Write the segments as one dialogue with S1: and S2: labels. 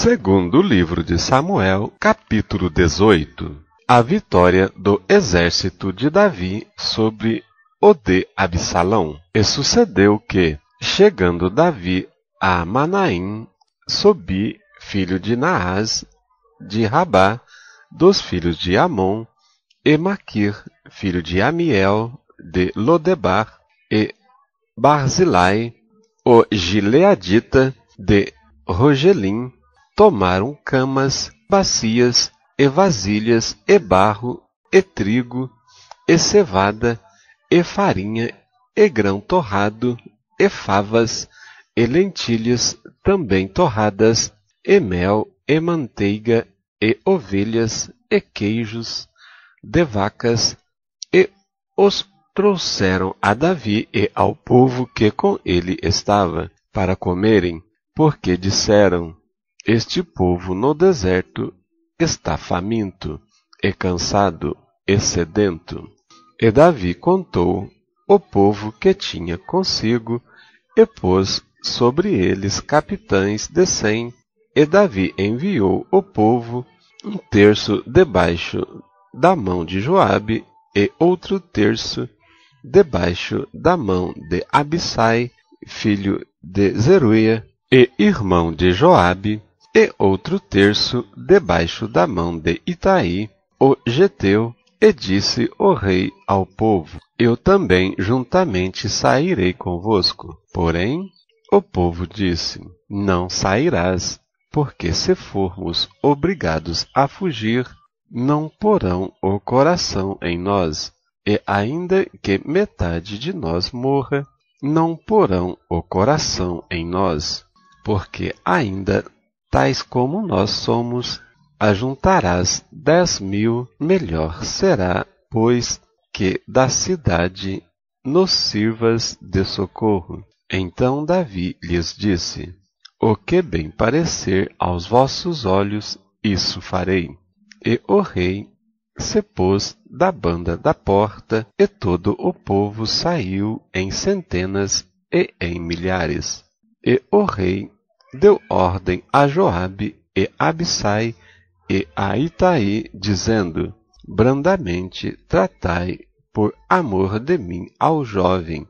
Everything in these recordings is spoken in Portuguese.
S1: Segundo livro de Samuel, capítulo 18. A vitória do exército de Davi sobre o de Absalão. E sucedeu que, chegando Davi a Manaim, Sobi, filho de Naás, de Rabá, dos filhos de Amon, e Maquir, filho de Amiel, de Lodebar, e Barzilai, o gileadita, de Rogelim, tomaram camas, bacias, e vasilhas, e barro, e trigo, e cevada, e farinha, e grão torrado, e favas, e lentilhas também torradas, e mel, e manteiga, e ovelhas, e queijos, de vacas, e os trouxeram a Davi e ao povo que com ele estava, para comerem, porque disseram: este povo no deserto está faminto, e cansado, e sedento. E Davi contou o povo que tinha consigo, e pôs sobre eles capitães de 100, e Davi enviou o povo, um terço debaixo da mão de Joabe, e outro terço debaixo da mão de Abissai, filho de Zeruia, e irmão de Joabe, e outro terço debaixo da mão de Itai, o geteu, e disse o rei ao povo: eu também juntamente sairei convosco. Porém, o povo disse: não sairás, porque se formos obrigados a fugir, não porão o coração em nós, e ainda que metade de nós morra, não porão o coração em nós, porque ainda tais como nós somos, ajuntarás 10.000, melhor será, pois, que da cidade nos sirvas de socorro. Então Davi lhes disse: o que bem parecer aos vossos olhos, isso farei. E o rei se pôs da banda da porta, e todo o povo saiu em centenas e em milhares. E o rei deu ordem a Joabe e Abissai e a Itai, dizendo: brandamente tratai por amor de mim ao jovem,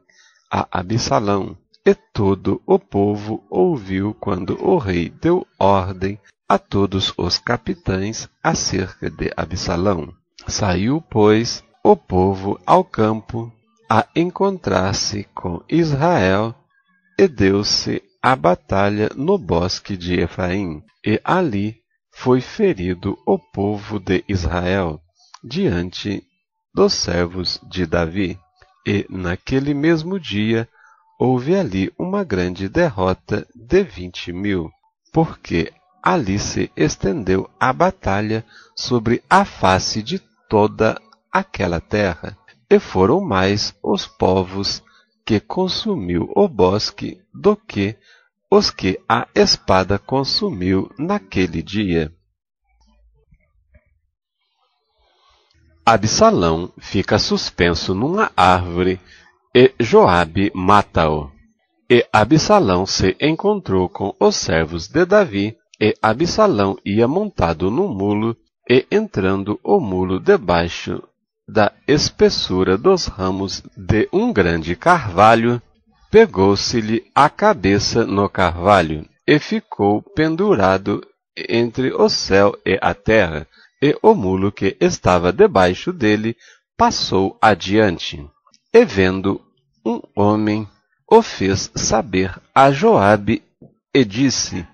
S1: a Absalão. E todo o povo ouviu quando o rei deu ordem a todos os capitães acerca de Absalão. Saiu, pois, o povo ao campo a encontrar-se com Israel, e deu-se a batalha no bosque de Efraim, e ali foi ferido o povo de Israel diante dos servos de Davi. E naquele mesmo dia houve ali uma grande derrota de 20.000, porque ali se estendeu a batalha sobre a face de toda aquela terra, e foram mais os povos que consumiu o bosque do que os que a espada consumiu naquele dia. Absalão fica suspenso numa árvore, e Joabe mata-o. E Absalão se encontrou com os servos de Davi, e Absalão ia montado num mulo, e entrando o mulo debaixo da espessura dos ramos de um grande carvalho, pegou-se-lhe a cabeça no carvalho, e ficou pendurado entre o céu e a terra, e o mulo que estava debaixo dele passou adiante. E vendo um homem, o fez saber a Joabe, e disse: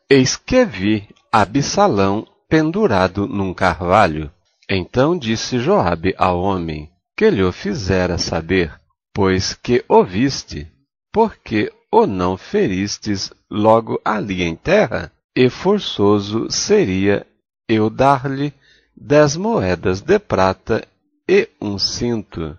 S1: eis que vi Absalão pendurado num carvalho. Então disse Joabe ao homem que lhe o fizera saber: pois que o viste, porque o não feristes logo ali em terra? E forçoso seria eu dar-lhe 10 moedas de prata e um cinto.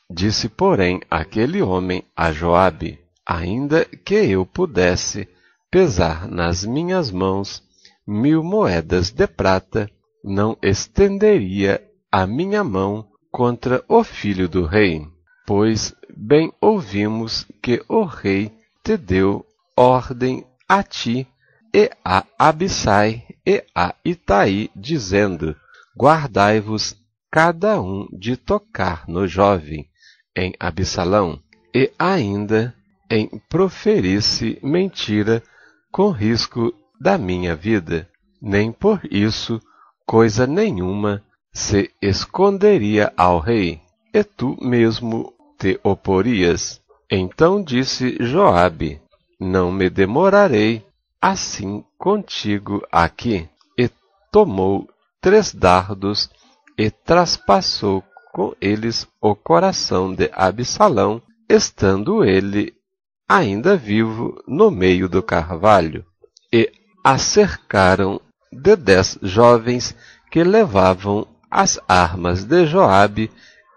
S1: Disse, porém, aquele homem a Joabe: ainda que eu pudesse pesar nas minhas mãos 1.000 moedas de prata, não estenderia a minha mão contra o filho do rei, pois bem ouvimos que o rei te deu ordem a ti e a Abissai e a Itai, dizendo: guardai-vos cada um de tocar no jovem, em Absalão, e ainda em proferir-se mentira com risco da minha vida. Nem por isso coisa nenhuma se esconderia ao rei, e tu mesmo te oporias. Então disse Joabe: não me demorarei assim contigo aqui. E tomou 3 dardos e traspassou com eles o coração de Absalão, estando ele ainda vivo no meio do carvalho. E acercaram de 10 jovens que levavam as armas de Joabe,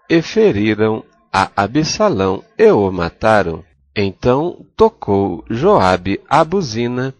S1: e feriram a Absalão e o mataram. Então tocou Joabe a buzina,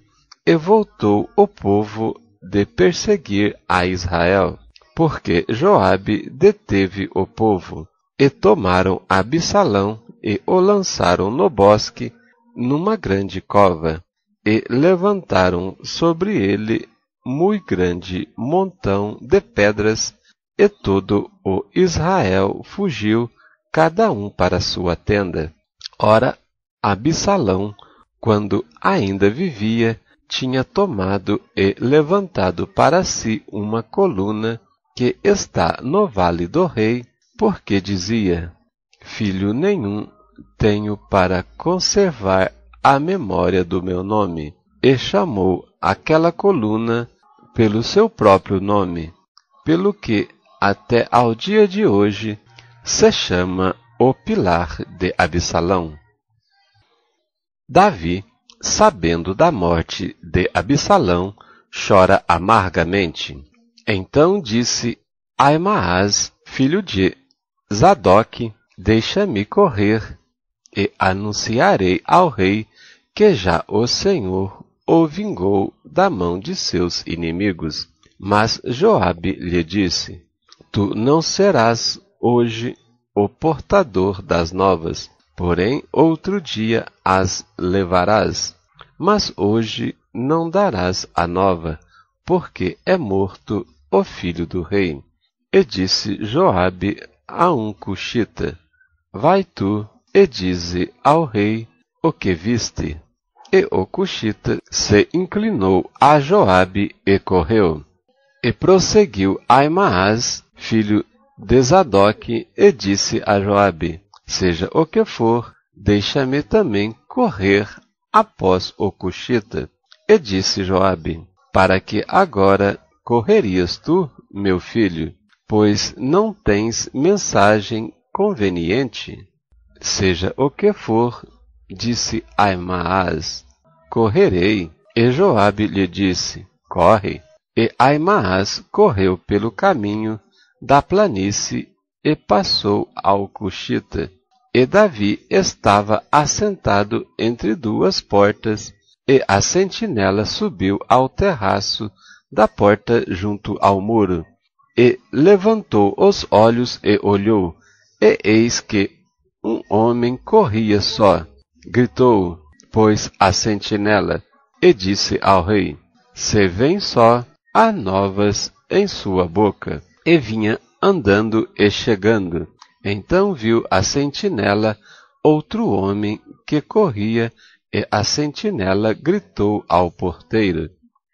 S1: e voltou o povo de perseguir a Israel, porque Joabe deteve o povo. E tomaram Absalão e o lançaram no bosque, numa grande cova, e levantaram sobre ele muito grande montão de pedras, e todo o Israel fugiu, cada um para sua tenda. Ora, Absalão, quando ainda vivia, tinha tomado e levantado para si uma coluna que está no vale do rei, porque dizia: filho nenhum tenho para conservar a memória do meu nome, e chamou aquela coluna pelo seu próprio nome, pelo que até ao dia de hoje se chama o Pilar de Absalão. Davi, sabendo da morte de Absalão, chora amargamente. Então disse Aimaas, filho de Zadok: deixa-me correr, e anunciarei ao rei que já o Senhor o vingou da mão de seus inimigos. Mas Joabe lhe disse: tu não serás hoje o portador das novas, porém outro dia as levarás. Mas hoje não darás a nova, porque é morto o filho do rei. E disse Joabe a um cuxita: vai tu e dize ao rei o que viste. E o cuxita se inclinou a Joabe e correu. E prosseguiu Aimaas, filho de Zadok, e disse a Joabe: seja o que for, deixa-me também correr após o cuxita. E disse Joabe: para que agora correrias tu, meu filho, pois não tens mensagem conveniente? Seja o que for, disse Aimaas, correrei. E Joabe lhe disse: corre. E Aimaas correu pelo caminho da planície e passou ao cuxita. E Davi estava assentado entre 2 portas, e a sentinela subiu ao terraço da porta junto ao muro, e levantou os olhos e olhou, e eis que um homem corria só. Gritou, pois, a sentinela, e disse ao rei: se vem só, há novas em sua boca. E vinha andando e chegando. Então viu a sentinela outro homem que corria, e a sentinela gritou ao porteiro,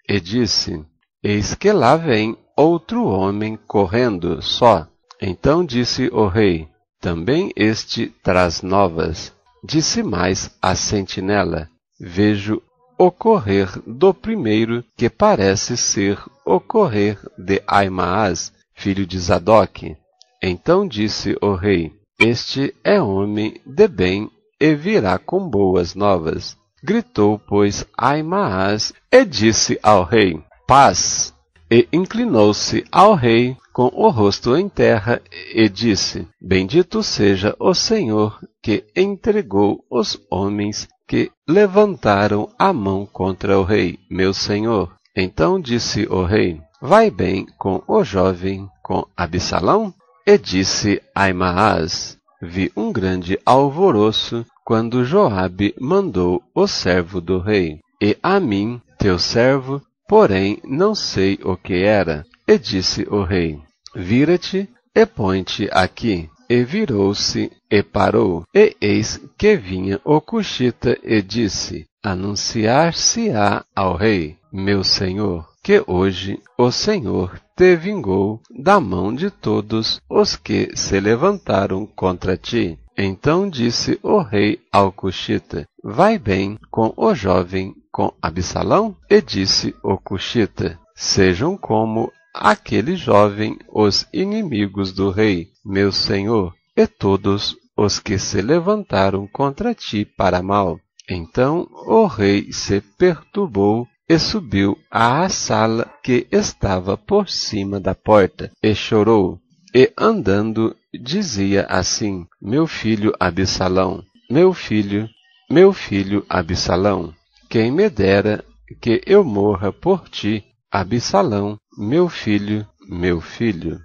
S1: e disse: eis que lá vem outro homem correndo só. Então disse o rei: também este traz novas. Disse mais a sentinela: vejo o correr do primeiro, que parece ser o correr de Aimaas, filho de Zadok. Então disse o rei: este é homem de bem e virá com boas novas. Gritou, pois, Aimaas e disse ao rei: paz. E inclinou-se ao rei com o rosto em terra e disse: bendito seja o Senhor que entregou os homens que levantaram a mão contra o rei, meu senhor. Então disse o rei: vai bem com o jovem, com Absalão? E disse Aimaas: vi um grande alvoroço quando Joabe mandou o servo do rei, e a mim teu servo, porém não sei o que era. E disse o rei: vira-te e põe-te aqui. E virou-se e parou. E eis que vinha o cuxita e disse: anunciar-se-á ao rei, meu senhor, que hoje o Senhor te vingou da mão de todos os que se levantaram contra ti. Então disse o rei ao cuxita: vai bem com o jovem, com Absalão? E disse o cuxita: sejam como aquele jovem os inimigos do rei, meu senhor, e todos os que se levantaram contra ti para mal. Então o rei se perturbou e subiu à sala que estava por cima da porta, e chorou, e andando dizia assim: meu filho Absalão, meu filho Absalão, quem me dera que eu morra por ti, Absalão, meu filho, meu filho.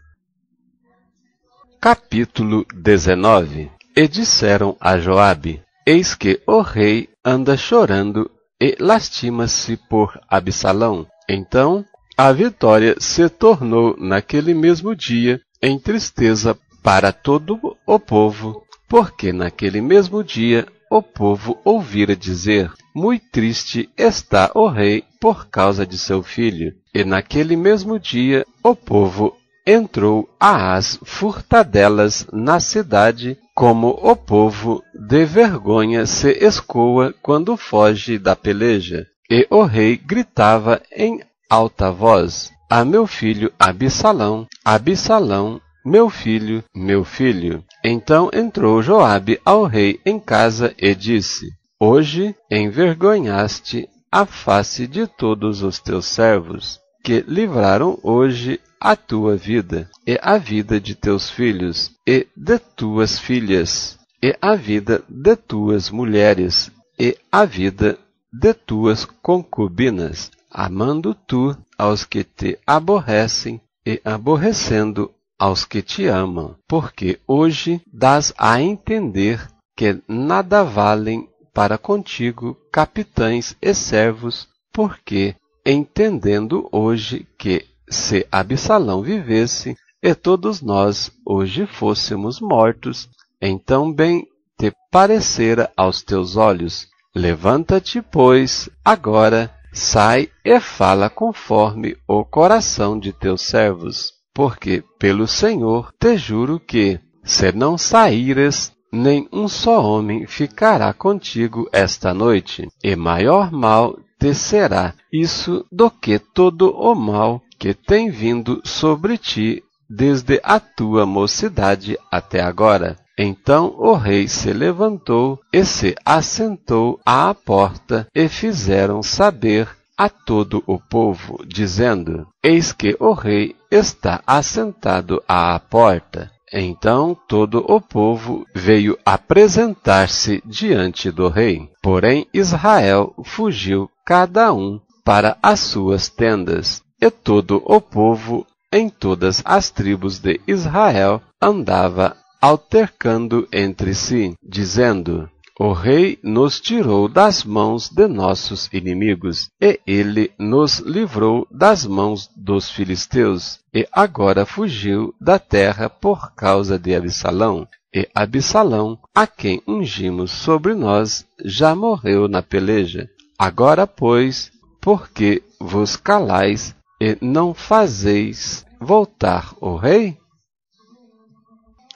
S1: Capítulo 19. E disseram a Joabe: eis que o rei anda chorando e lastima-se por Absalão. Então a vitória se tornou naquele mesmo dia em tristeza para todo o povo, porque naquele mesmo dia o povo ouvira dizer: muito triste está o rei por causa de seu filho. E naquele mesmo dia o povo entrou às furtadelas na cidade, como o povo de vergonha se escoa quando foge da peleja. E o rei gritava em alta voz: a meu filho Absalão, Absalão, meu filho, meu filho. Então entrou Joabe ao rei em casa e disse: hoje envergonhaste a face de todos os teus servos, que livraram hoje a tua vida, e a vida de teus filhos, e de tuas filhas, e a vida de tuas mulheres, e a vida de tuas concubinas, amando tu aos que te aborrecem, e aborrecendo aos que te amam, porque hoje dás a entender que nada valem para contigo capitães e servos, porque, entendendo hoje que, se Absalão vivesse, e todos nós hoje fôssemos mortos, então bem te parecera aos teus olhos. Levanta-te, pois, agora, sai e fala conforme o coração de teus servos, porque pelo Senhor te juro que, se não saíres, nem um só homem ficará contigo esta noite, e maior mal te será isso do que todo o mal que tem vindo sobre ti desde a tua mocidade até agora. Então o rei se levantou e se assentou à porta, e fizeram saber a todo o povo, dizendo: eis que o rei está assentado à porta. Então todo o povo veio apresentar-se diante do rei. Porém Israel fugiu cada um para as suas tendas, e todo o povo em todas as tribos de Israel andava altercando entre si, dizendo: o rei nos tirou das mãos de nossos inimigos, e ele nos livrou das mãos dos filisteus, e agora fugiu da terra por causa de Absalão. E Absalão, a quem ungimos sobre nós, já morreu na peleja. Agora, pois, por que vos calais e não fazeis voltar o rei?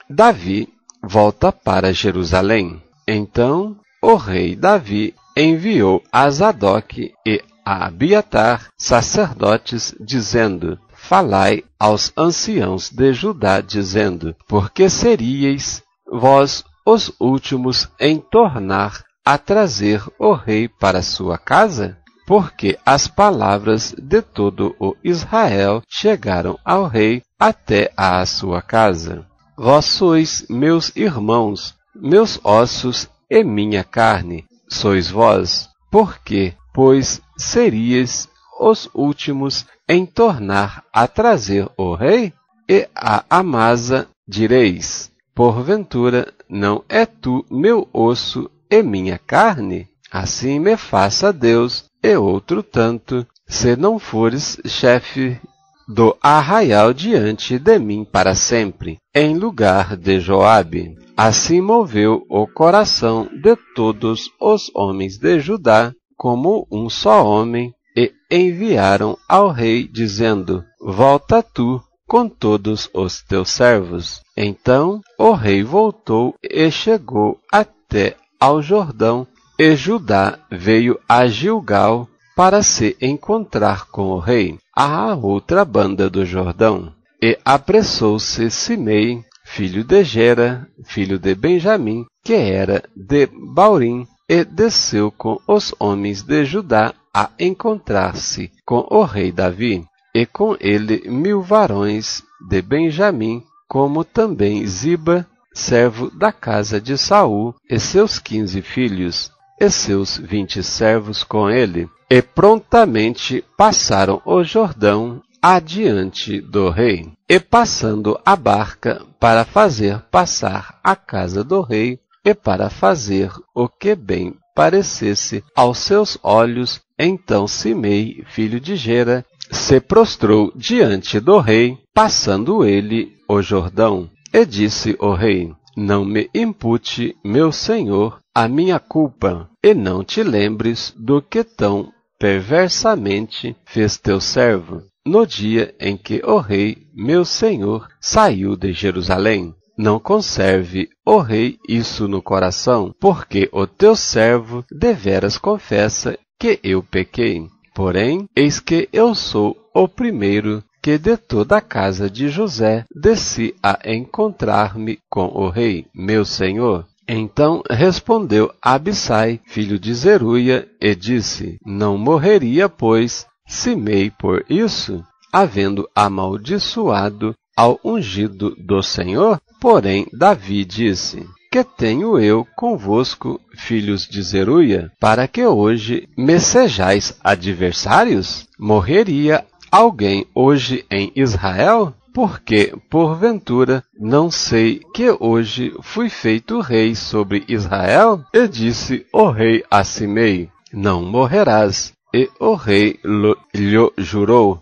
S1: Davi volta para Jerusalém. Então o rei Davi enviou a Zadok e a Abiatar, sacerdotes, dizendo: falai aos anciãos de Judá, dizendo: porque seríeis vós os últimos em tornar a trazer o rei para sua casa? Porque as palavras de todo o Israel chegaram ao rei até à sua casa. Vós sois meus irmãos, meus ossos e minha carne, sois vós. Por quê? Pois seríeis os últimos em tornar a trazer o rei? E a Amasa direis: porventura não é tu meu osso e minha carne? Assim me faça Deus, e outro tanto, se não fores chefe do arraial diante de mim para sempre, em lugar de Joabe. Assim moveu o coração de todos os homens de Judá, como um só homem, e enviaram ao rei, dizendo: Volta tu com todos os teus servos. Então o rei voltou e chegou até ao Jordão, e Judá veio a Gilgal para se encontrar com o rei, à outra banda do Jordão. E apressou-se Simei, filho de Gera, filho de Benjamim, que era de Baurim, e desceu com os homens de Judá a encontrar-se com o rei Davi, e com ele 1000 varões de Benjamim, como também Ziba, servo da casa de Saul, e seus 15 filhos, e seus 20 servos com ele, e prontamente passaram o Jordão adiante do rei, e passando a barca para fazer passar a casa do rei, e para fazer o que bem parecesse aos seus olhos, então Simei, filho de Gera, se prostrou diante do rei, passando ele o Jordão, e disse o rei: Não me impute, meu senhor, a minha culpa, e não te lembres do que tão perversamente fez teu servo, no dia em que o rei, meu senhor, saiu de Jerusalém. Não conserve, ó rei, isso no coração, porque o teu servo deveras confessa que eu pequei. Porém, eis que eu sou o primeiro que de toda a casa de José desci a encontrar-me com o rei, meu senhor. Então respondeu Abissai, filho de Zeruia, e disse: Não morreria, pois, Simei por isso, havendo amaldiçoado ao ungido do Senhor? Porém Davi disse: Que tenho eu convosco, filhos de Zeruia, para que hoje me sejais adversários? Morreria alguém hoje em Israel? Porque, porventura, não sei que hoje fui feito rei sobre Israel? E disse o rei a Simei: Não morrerás. E o rei lhe jurou.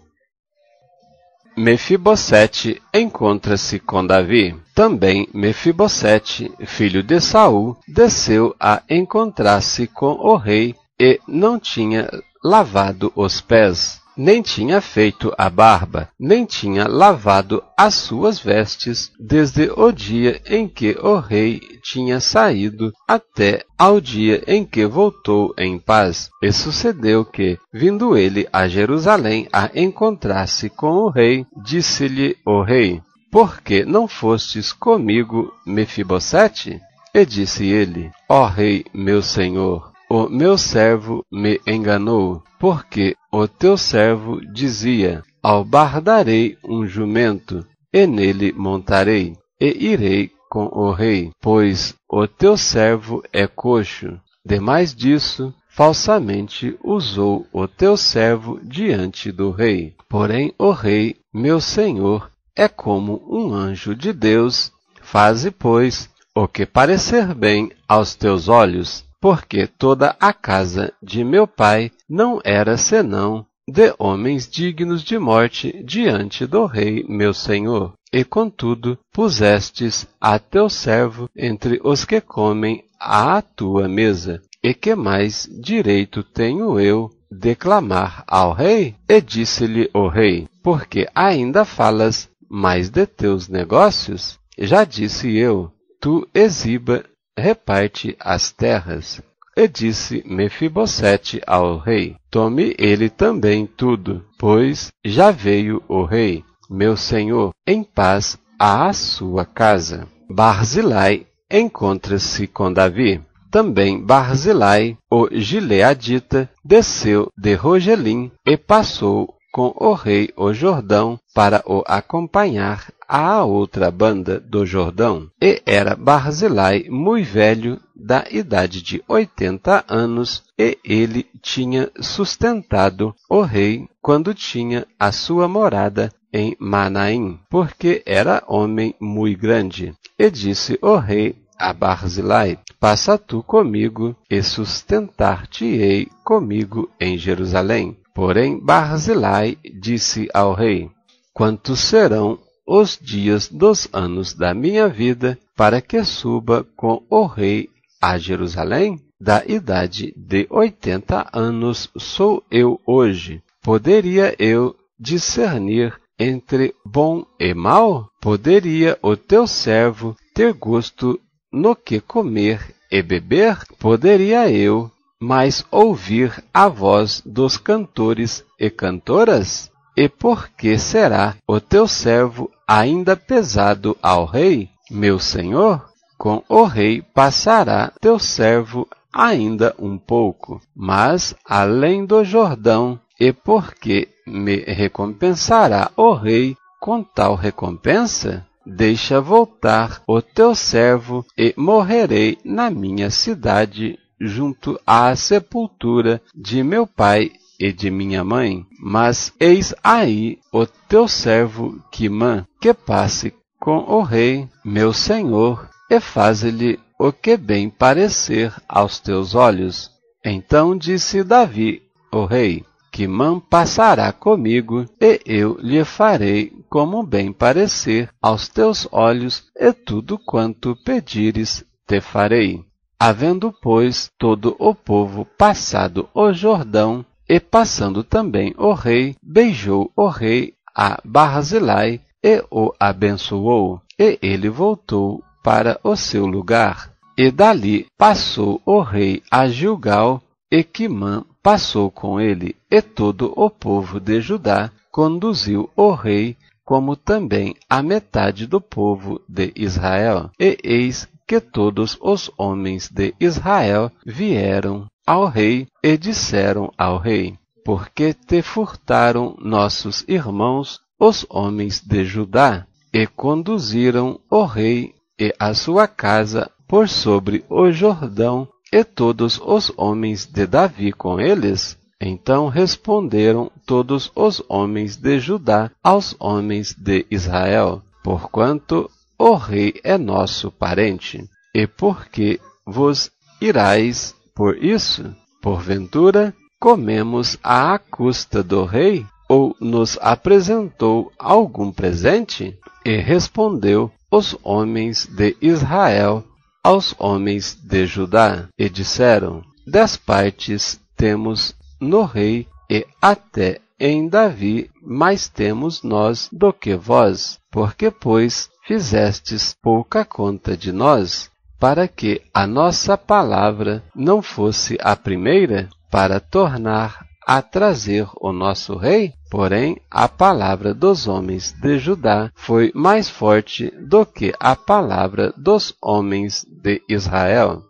S1: Mefibosete encontra-se com Davi. Também Mefibosete, filho de Saul, desceu a encontrar-se com o rei, e não tinha lavado os pés, nem tinha feito a barba, nem tinha lavado as suas vestes, desde o dia em que o rei tinha saído até ao dia em que voltou em paz. E sucedeu que, vindo ele a Jerusalém a encontrar-se com o rei, disse-lhe o rei: Por que não fostes comigo, Mefibosete? E disse ele: Ó rei, meu senhor, o meu servo me enganou, porque o teu servo dizia: Albardarei um jumento, e nele montarei, e irei com o rei, pois o teu servo é coxo. Demais disso, falsamente usou o teu servo diante do rei. Porém o rei, meu senhor, é como um anjo de Deus. Faze, pois, o que parecer bem aos teus olhos, porque toda a casa de meu pai não era senão de homens dignos de morte diante do rei meu senhor. E contudo pusestes a teu servo entre os que comem à tua mesa. E que mais direito tenho eu de clamar ao rei? E disse-lhe o rei: Porque ainda falas mais de teus negócios? Já disse eu: Tu e Ziba reparte as terras. E disse Mefibosete ao rei: Tome ele também tudo, pois já veio o rei, meu senhor, em paz à sua casa. Barzilai encontra-se com Davi. Também Barzilai, o gileadita, desceu de Rogelim e passou com o rei o Jordão para o acompanhar à outra banda do Jordão. E era Barzilai muito velho, da idade de 80 anos, e ele tinha sustentado o rei quando tinha a sua morada em Manaim, porque era homem muito grande. E disse o rei a Barzilai: passa tu comigo, e sustentar-te-ei comigo em Jerusalém. Porém Barzilai disse ao rei: quantos serão os dias dos anos da minha vida, para que suba com o rei a Jerusalém? Da idade de 80 anos sou eu hoje. Poderia eu discernir entre bom e mal? Poderia o teu servo ter gosto no que comer e beber? Poderia eu mais ouvir a voz dos cantores e cantoras? E por que será o teu servo ainda pesado ao rei, meu senhor? Com o rei passará teu servo ainda um pouco, mas além do Jordão, e por que me recompensará o rei com tal recompensa? Deixa voltar o teu servo, e morrerei na minha cidade, junto à sepultura de meu pai e de minha mãe. Mas eis aí o teu servo Quimã, que passe com o rei, meu senhor, e faze-lhe o que bem parecer aos teus olhos. Então disse Davi, o rei: Quimã passará comigo, e eu lhe farei como bem parecer aos teus olhos, e tudo quanto pedires te farei. Havendo, pois, todo o povo passado o Jordão, e passando também o rei, beijou o rei a Barzilai, e o abençoou, e ele voltou para o seu lugar. E dali passou o rei a Gilgal, e Quimã passou com ele, e todo o povo de Judá conduziu o rei, como também a metade do povo de Israel. E eis que todos os homens de Israel vieram ao rei e disseram ao rei: por que te furtaram nossos irmãos, os homens de Judá, e conduziram o rei e a sua casa por sobre o Jordão, e todos os homens de Davi com eles? Então responderam todos os homens de Judá aos homens de Israel: porquanto o rei é nosso parente. E por que vos irais por isso? Porventura comemos à custa do rei? Ou nos apresentou algum presente? E respondeu os homens de Israel aos homens de Judá, e disseram: 10 partes temos no rei, e até em Davi mais temos nós do que vós. Porque, pois, fizestes pouca conta de nós, para que a nossa palavra não fosse a primeira, para tornar a trazer o nosso rei? Porém, a palavra dos homens de Judá foi mais forte do que a palavra dos homens de Israel.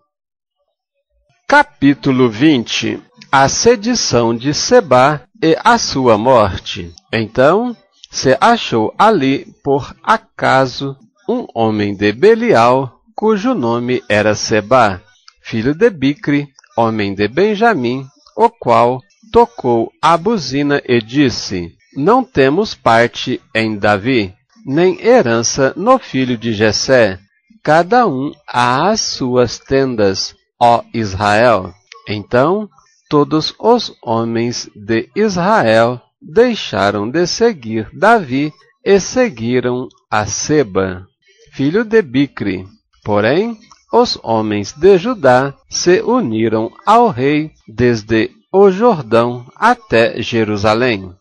S1: Capítulo 20. A sedição de Sebá e a sua morte. Então se achou ali, por acaso, um homem de Belial, cujo nome era Sebá, filho de Bicri, homem de Benjamim, o qual tocou a buzina e disse: não temos parte em Davi, nem herança no filho de Jessé, cada um às suas tendas, ó Israel. Então todos os homens de Israel deixaram de seguir Davi e seguiram a Seba, filho de Bicri. Porém, os homens de Judá se uniram ao rei desde o Jordão até Jerusalém.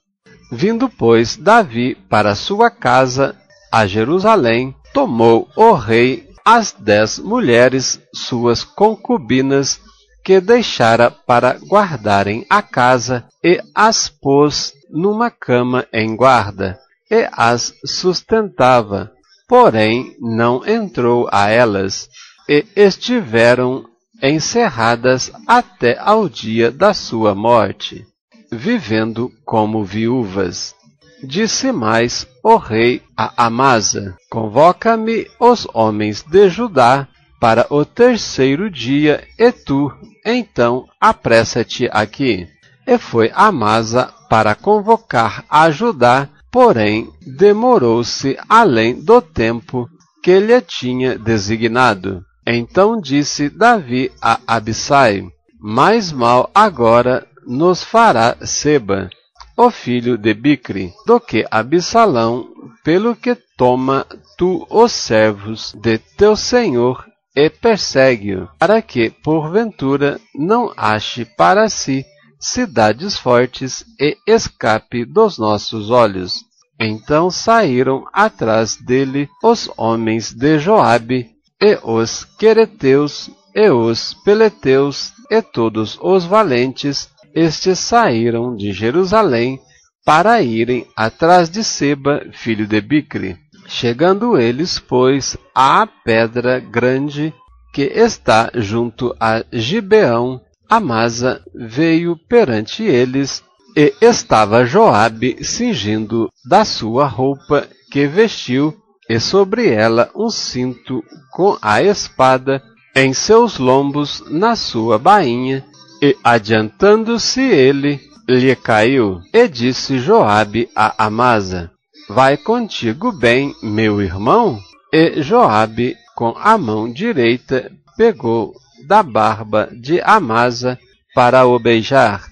S1: Vindo, pois, Davi para sua casa a Jerusalém, tomou o rei as 10 mulheres, suas concubinas, que deixara para guardarem a casa, e as pôs numa cama em guarda, e as sustentava. Porém, não entrou a elas, e estiveram encerradas até ao dia da sua morte, vivendo como viúvas. Disse mais o rei a Amasa: convoca-me os homens de Judá para o 3º dia, e tu, então, apressa-te aqui. E foi Amasa para convocar a Judá, porém demorou-se além do tempo que lhe tinha designado. Então disse Davi a Abissai: mais mal agora nos fará Seba, o filho de Bicri, do que Absalão, pelo que toma tu os servos de teu senhor e persegue-o, para que, porventura, não ache para si cidades fortes e escape dos nossos olhos. Então saíram atrás dele os homens de Joabe, e os quereteus, e os peleteus, e todos os valentes. Estes saíram de Jerusalém para irem atrás de Seba, filho de Bicri. Chegando eles, pois, à pedra grande que está junto a Gibeão, Amasa veio perante eles, e estava Joabe cingindo da sua roupa que vestiu, e sobre ela um cinto com a espada em seus lombos na sua bainha, e adiantando-se ele, lhe caiu, e disse Joabe a Amasa: vai contigo bem, meu irmão? E Joabe, com a mão direita, pegou da barba de Amasa para o beijar,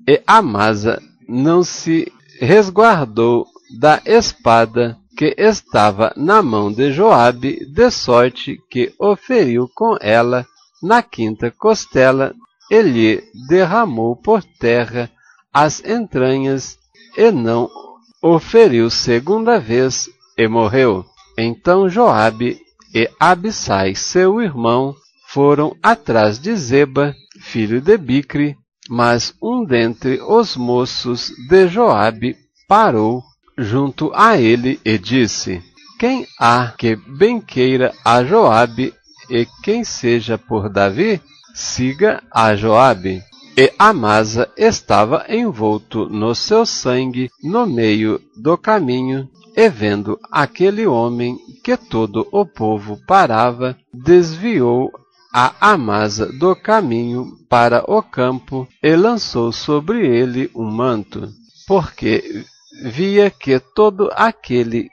S1: e Amasa não se resguardou da espada que estava na mão de Joabe, de sorte que o feriu com ela na quinta costela, e lhe derramou por terra as entranhas, e não o feriu segunda vez, e morreu. Então Joabe e Abissai, seu irmão, foram atrás de Zeba, filho de Bicri, mas um dentre os moços de Joabe parou junto a ele e disse: quem há que bem queira a Joabe, e quem seja por Davi, siga a Joabe. E Amasa estava envolto no seu sangue no meio do caminho, e vendo aquele homem que todo o povo parava, desviou a Amasa do caminho para o campo e lançou sobre ele um manto, porque via que todo aquele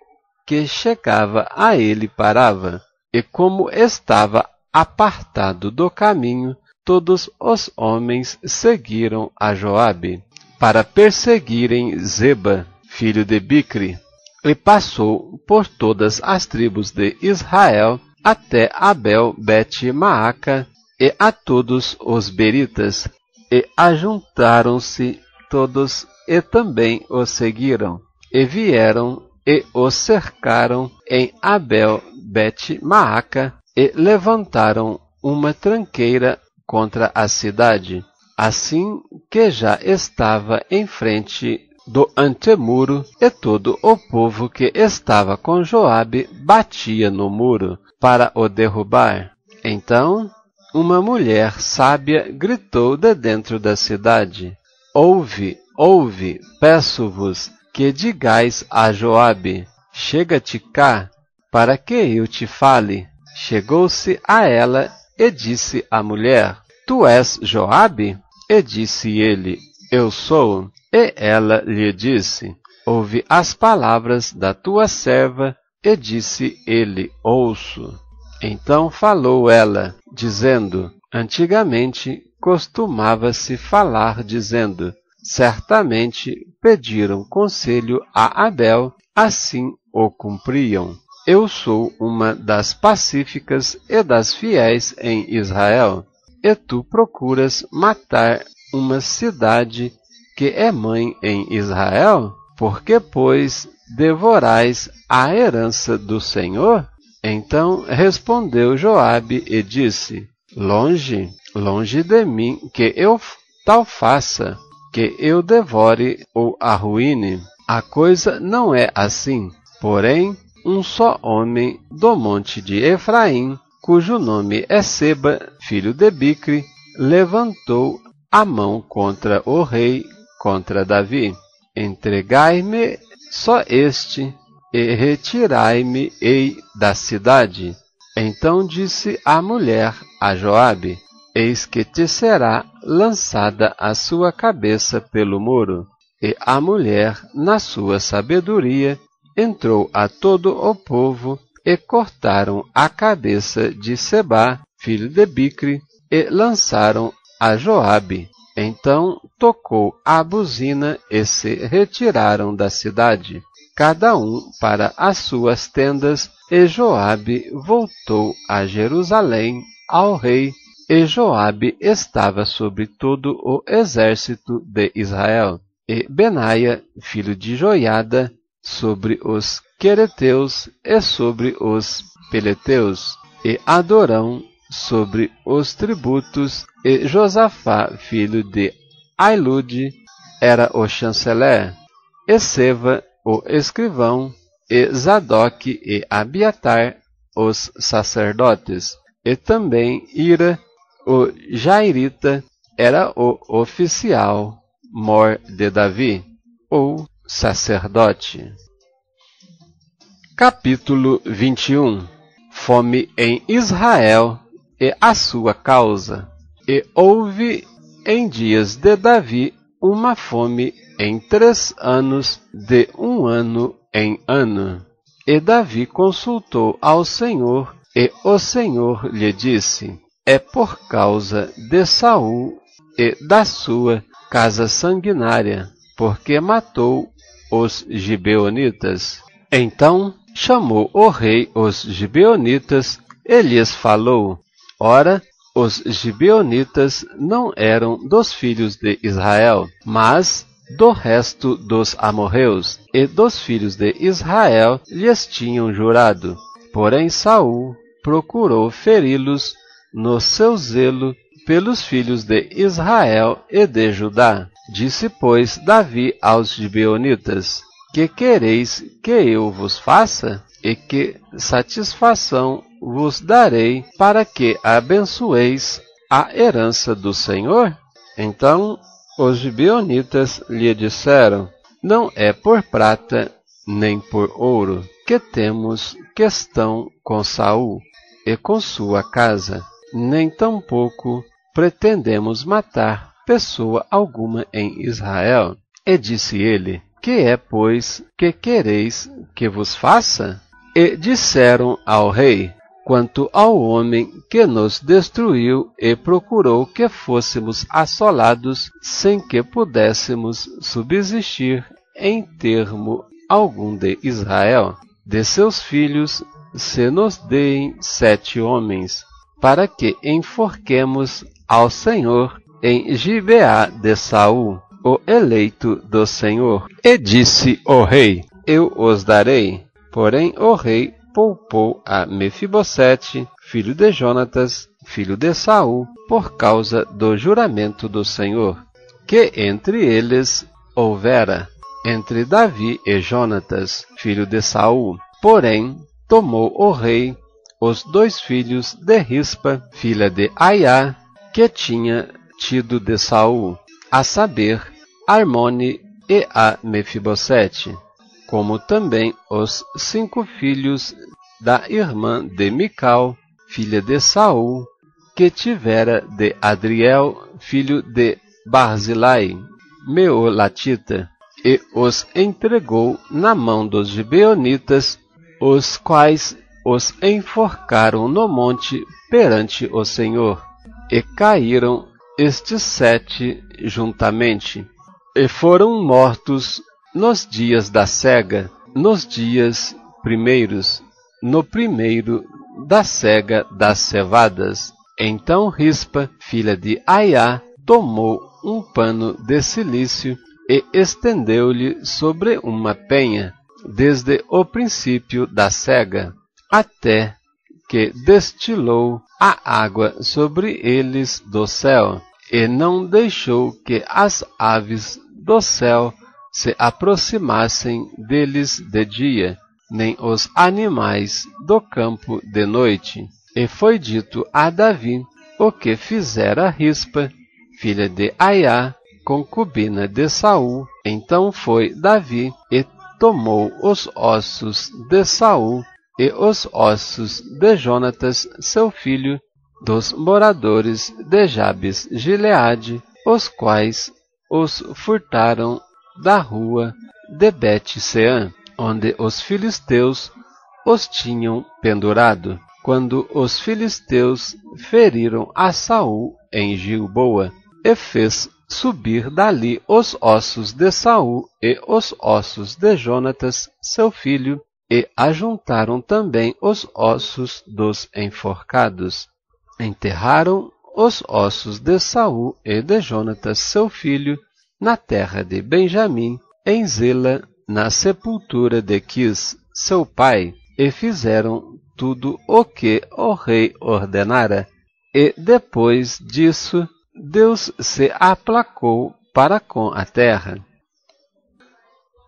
S1: que chegava a ele parava, e como estava apartado do caminho, todos os homens seguiram a Joabe para perseguirem Zeba, filho de Bicri, e passou por todas as tribos de Israel até Abel Bet-Maaca e a todos os beritas, e ajuntaram-se todos e também o seguiram, e vieram e o cercaram em Abel Bet-Maaca, e levantaram uma tranqueira contra a cidade, assim que já estava em frente do antemuro, e todo o povo que estava com Joabe batia no muro para o derrubar. Então uma mulher sábia gritou de dentro da cidade: ouve, ouve, peço-vos que digais a Joabe: chega-te cá, para que eu te fale. Chegou-se a ela e disse à mulher: tu és Joabe? E disse ele: eu sou. E ela lhe disse: ouve as palavras da tua serva. E disse ele: ouço. Então falou ela, dizendo: antigamente costumava-se falar, dizendo: certamente pediram conselho a Abel, assim o cumpriam. Eu sou uma das pacíficas e das fiéis em Israel, e tu procuras matar uma cidade que é mãe em Israel? Por que, pois, devorais a herança do Senhor? Então respondeu Joabe e disse: longe, longe de mim que eu tal faça, que eu devore ou arruíne. A coisa não é assim. Porém, um só homem do monte de Efraim, cujo nome é Seba, filho de Bicri, levantou a mão contra o rei, contra Davi. Entregai-me só este, e retirai-me-ei da cidade. Então disse a mulher a Joabe: eis que te será lançada a sua cabeça pelo muro. E a mulher, na sua sabedoria, entrou a todo o povo, e cortaram a cabeça de Seba, filho de Bicre, e lançaram a Joabe. Então tocou a buzina e se retiraram da cidade, cada um para as suas tendas, e Joabe voltou a Jerusalém ao rei, e Joabe estava sobre todo o exército de Israel, e Benaia, filho de Joiada, sobre os quereteus e sobre os peleteus, e Adorão sobre os tributos, e Josafá, filho de Ailude, era o chanceler, e Seva, o escrivão, e Zadok e Abiatar, os sacerdotes, e também Ira, o Jairita, era o oficial mor de Davi, ou sacerdote. Capítulo 21. Fome em Israel e a sua causa. E houve em dias de Davi uma fome em 3 anos, de 1 ano em ano. E Davi consultou ao Senhor, e o Senhor lhe disse: é por causa de Saul e da sua casa sanguinária, porque matou os gibeonitas. Então chamou o rei os gibeonitas e lhes falou. Ora, os gibeonitas não eram dos filhos de Israel, mas do resto dos amorreus, e dos filhos de Israel lhes tinham jurado. Porém Saul procurou feri-los no seu zelo pelos filhos de Israel e de Judá. Disse, pois, Davi aos gibeonitas: que quereis que eu vos faça? E que satisfação vos darei para que abençoeis a herança do Senhor? Então os gibeonitas lhe disseram: não é por prata nem por ouro que temos questão com Saul e com sua casa, nem tampouco pretendemos matar pessoa alguma em Israel. E disse ele: que é, pois, que quereis que vos faça? E disseram ao rei: quanto ao homem que nos destruiu e procurou que fôssemos assolados sem que pudéssemos subsistir em termo algum de Israel, de seus filhos se nos deem 7 homens, para que enforquemos ao Senhor em Gibeá de Saul, o eleito do Senhor. E disse o rei: eu os darei. Porém o rei poupou a Mefibosete, filho de Jonatas, filho de Saul, por causa do juramento do Senhor, que entre eles houvera, entre Davi e Jonatas, filho de Saul. Porém tomou o rei os 2 filhos de Rispa, filha de Aiá, que tinha tido de Saul, a saber, Armone e a Mefibosete, como também os 5 filhos da irmã de Mical, filha de Saul, que tivera de Adriel, filho de Barzilai, Meolatita, e os entregou na mão dos gibeonitas, os quais os enforcaram no monte perante o Senhor, e caíram estes 7 juntamente, e foram mortos nos dias da cega, nos dias primeiros, no primeiro da cega das cevadas. Então Rispa, filha de Aiá, tomou um pano de cilício e estendeu-lhe sobre uma penha, desde o princípio da cega, até que destilou a água sobre eles do céu, e não deixou que as aves do céu se aproximassem deles de dia, nem os animais do campo de noite. E foi dito a Davi o que fizera Rispa, filha de Aiá, concubina de Saul. Então foi Davi e tomou os ossos de Saul e os ossos de Jonatas, seu filho, dos moradores de Jabes Gileade, os quais os furtaram da rua de Bet-Sean, onde os filisteus os tinham pendurado,
S2: quando os filisteus feriram a Saul em Gilboa, e fez subir dali os ossos de Saul e os ossos de Jonatas, seu filho, e ajuntaram também os ossos dos enforcados. Enterraram os ossos de Saul e de Jonatas, seu filho, na terra de Benjamim, em Zela, na sepultura de Quis, seu pai, e fizeram tudo o que o rei ordenara. E depois disso, Deus se aplacou para com a terra.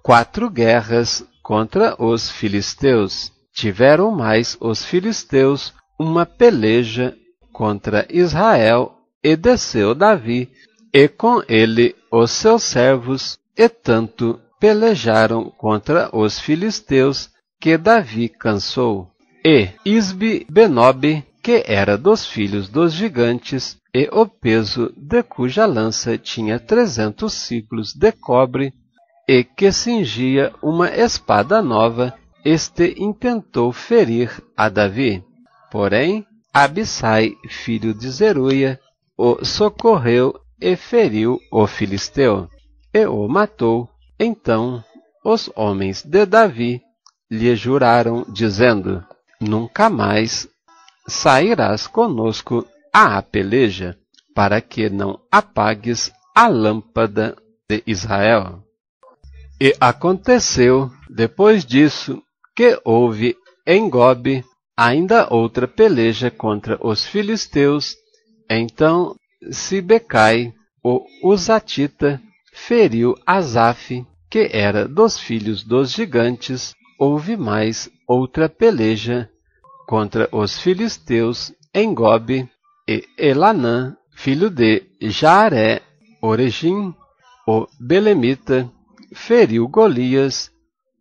S2: 4 guerras contra os filisteus. Tiveram mais os filisteus uma peleja contra Israel, e desceu Davi, e com ele os seus servos, e tanto pelejaram contra os filisteus, que Davi cansou. E Isbi-Benob, que era dos filhos dos gigantes, e o peso de cuja lança tinha 300 siclos de cobre, e que cingia uma espada nova, este intentou ferir a Davi. Porém, Abissai, filho de Zeruia, o socorreu e feriu o filisteu, e o matou. Então os homens de Davi lhe juraram, dizendo: Nunca mais sairás conosco à peleja, para que não apagues a lâmpada de Israel. E aconteceu, depois disso, que houve em Gobe ainda outra peleja contra os filisteus. Então Sibecai, o Uzatita, feriu Asaf, que era dos filhos dos gigantes. Houve mais outra peleja contra os filisteus em Gobe, e Elanã, filho de Jaaré, Oregim, o Belemita, feriu Golias,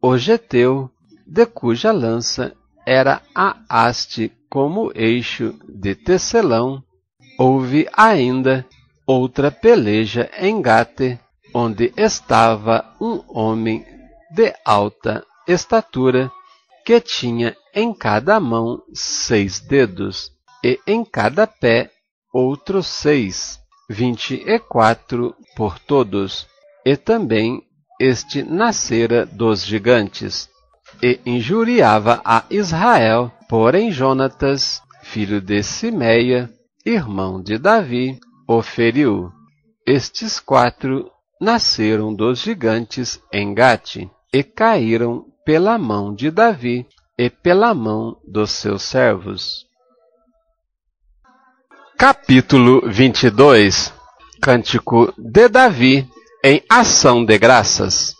S2: o geteu, de cuja lança era a haste como eixo de tecelão. Houve ainda outra peleja em Gate, onde estava um homem de alta estatura, que tinha em cada mão 6 dedos, e em cada pé outros 6, 24 por todos. E também este nascera dos gigantes, e injuriava a Israel. Porém Jonatas, filho de Simeia, irmão de Davi, o feriu. Estes 4 nasceram dos gigantes em Gate, e caíram pela mão de Davi e pela mão dos seus servos. Capítulo 22. Cântico de Davi em ação de graças.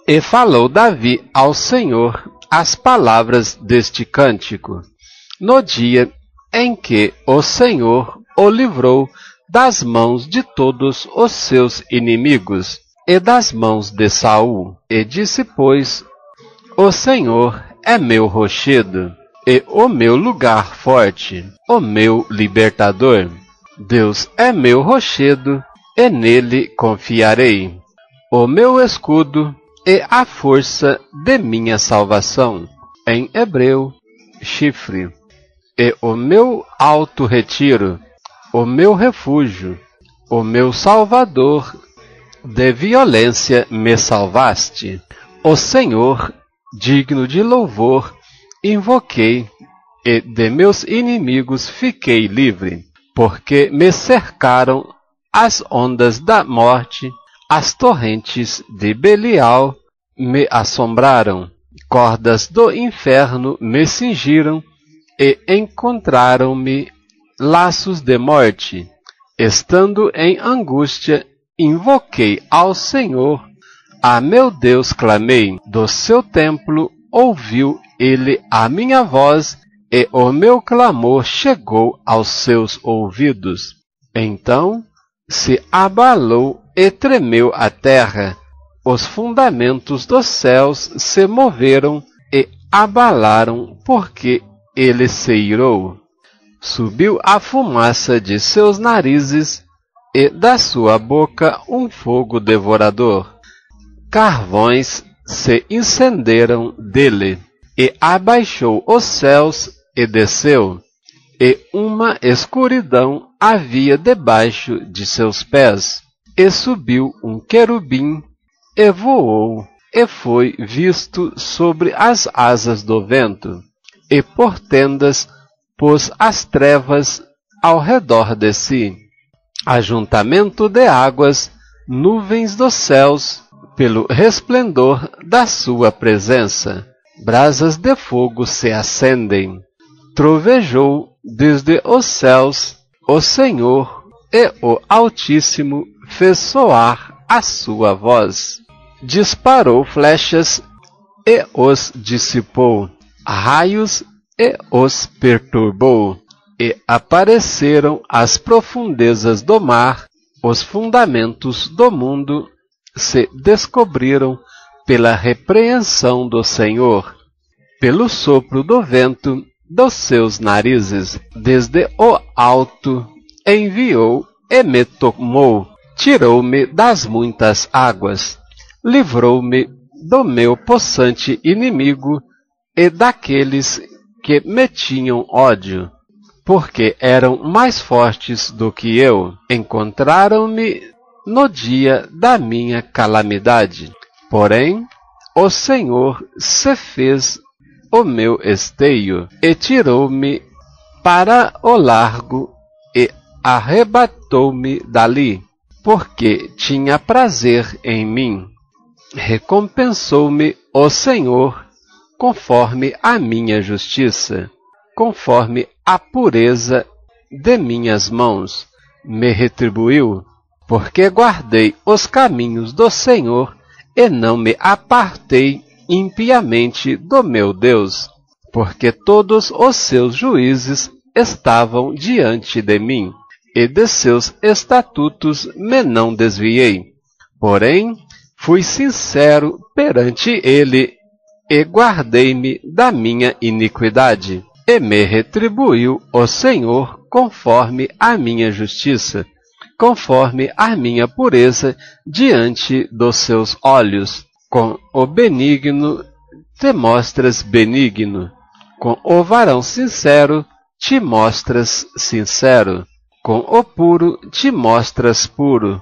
S2: E falou Davi ao Senhor as palavras deste cântico, no dia em que o Senhor o livrou das mãos de todos os seus inimigos e das mãos de Saul. E disse, pois, o Senhor é meu rochedo e o meu lugar forte, o meu libertador. Deus é meu rochedo, e nele confiarei, o meu escudo e a força de minha salvação. Em hebreu, chifre. E o meu alto retiro, o meu refúgio, o meu salvador, de violência me salvaste. O Senhor, digno de louvor, invoquei, e de meus inimigos fiquei livre, porque me cercaram as ondas da morte, as torrentes de Belial me assombraram, cordas do inferno me cingiram, e encontraram-me laços de morte. Estando em angústia, invoquei ao Senhor, a meu Deus clamei. Do seu templo ouviu ele a minha voz, e o meu clamor chegou aos seus ouvidos. Então se abalou e tremeu a terra, os fundamentos dos céus se moveram e abalaram, porque ele se irou. Subiu a fumaça de seus narizes, e da sua boca um fogo devorador. Carvões se incenderam dele, e abaixou os céus e desceu, e uma escuridão havia debaixo de seus pés. E subiu um querubim, e voou, e foi visto sobre as asas do vento, e por tendas pôs as trevas ao redor de si, ajuntamento de águas, nuvens dos céus, pelo resplendor da sua presença. Brasas de fogo se acendem. Trovejou desde os céus o Senhor, e o Altíssimo fez soar a sua voz. Disparou flechas e os dissipou, raios e os perturbou. E apareceram as profundezas do mar, os fundamentos do mundo se descobriram pela repreensão do Senhor, pelo sopro do vento dos seus narizes. Desde o alto enviou e me tomou, tirou-me das muitas águas, livrou-me do meu possante inimigo e daqueles que me tinham ódio, porque eram mais fortes do que eu. Encontraram-me no dia da minha calamidade. Porém, o Senhor se fez o meu esteio, e tirou-me para o largo, e arrebatou-me dali, porque tinha prazer em mim. Recompensou-me o Senhor conforme a minha justiça, conforme a pureza de minhas mãos me retribuiu, porque guardei os caminhos do Senhor e não me apartei impiamente do meu Deus, porque todos os seus juízes estavam diante de mim, e de seus estatutos me não desviei. Porém, fui sincero perante ele, e guardei-me da minha iniquidade, e me retribuiu o Senhor conforme a minha justiça, conforme a minha pureza diante dos seus olhos. Com o benigno te mostras benigno, com o varão sincero te mostras sincero, com o puro te mostras puro,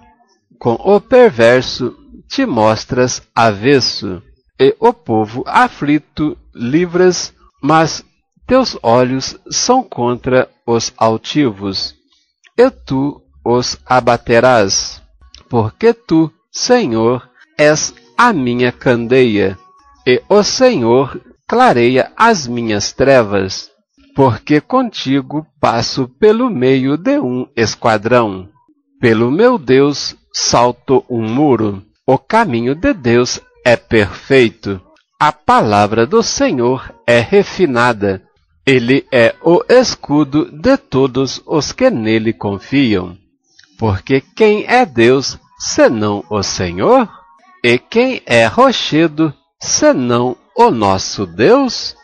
S2: com o perverso te mostras avesso, e o povo aflito livras, mas teus olhos são contra os altivos, e tu os abaterás, porque tu, Senhor, és a minha candeia, e o Senhor clareia as minhas trevas, porque contigo passo pelo meio de um esquadrão. Pelo meu Deus salto um muro. O caminho de Deus é perfeito. A palavra do Senhor é refinada. Ele é o escudo de todos os que nele confiam. Porque quem é Deus, senão o Senhor? E quem é rochedo, senão o nosso Deus?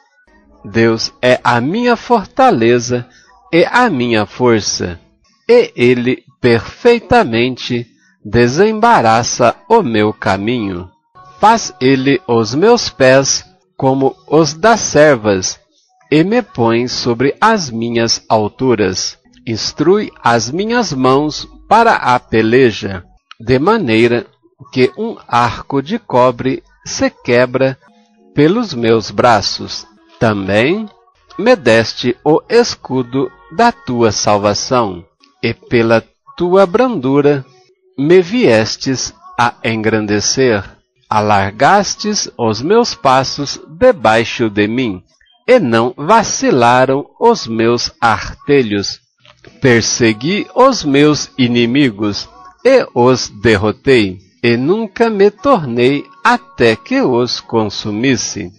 S2: Deus é a minha fortaleza e a minha força, e Ele perfeitamente desembaraça o meu caminho. Faz Ele os meus pés como os das servas, e me põe sobre as minhas alturas. Instrui as minhas mãos para a peleja, de maneira que um arco de cobre se quebra pelos meus braços. Também me deste o escudo da tua salvação, e pela tua brandura me viestes a engrandecer. Alargastes os meus passos debaixo de mim, e não vacilaram os meus artelhos. Persegui os meus inimigos, e os derrotei, e nunca me tornei até que os consumisse.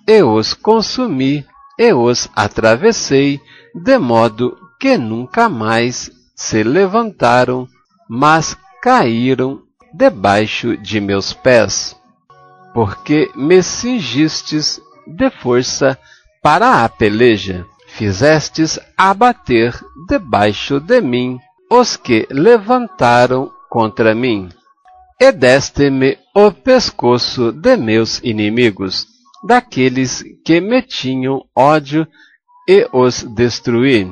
S2: E os consumi, e os atravessei, de modo que nunca mais se levantaram, mas caíram debaixo de meus pés. Porque me cingistes de força para a peleja, fizestes abater debaixo de mim os que levantaram contra mim, e deste-me o pescoço de meus inimigos, daqueles que me tinham ódio, e os destruí.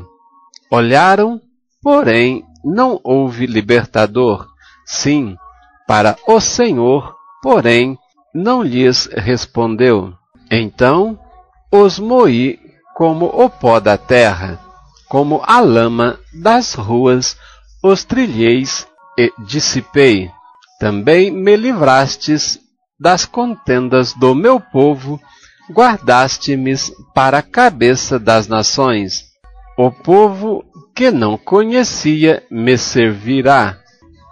S2: Olharam, porém não houve libertador. Sim, para o Senhor, porém não lhes respondeu. Então os moí como o pó da terra, como a lama das ruas, os trilhei e dissipei. Também me livrastes das contendas do meu povo, guardaste-me para a cabeça das nações. O povo que não conhecia me servirá.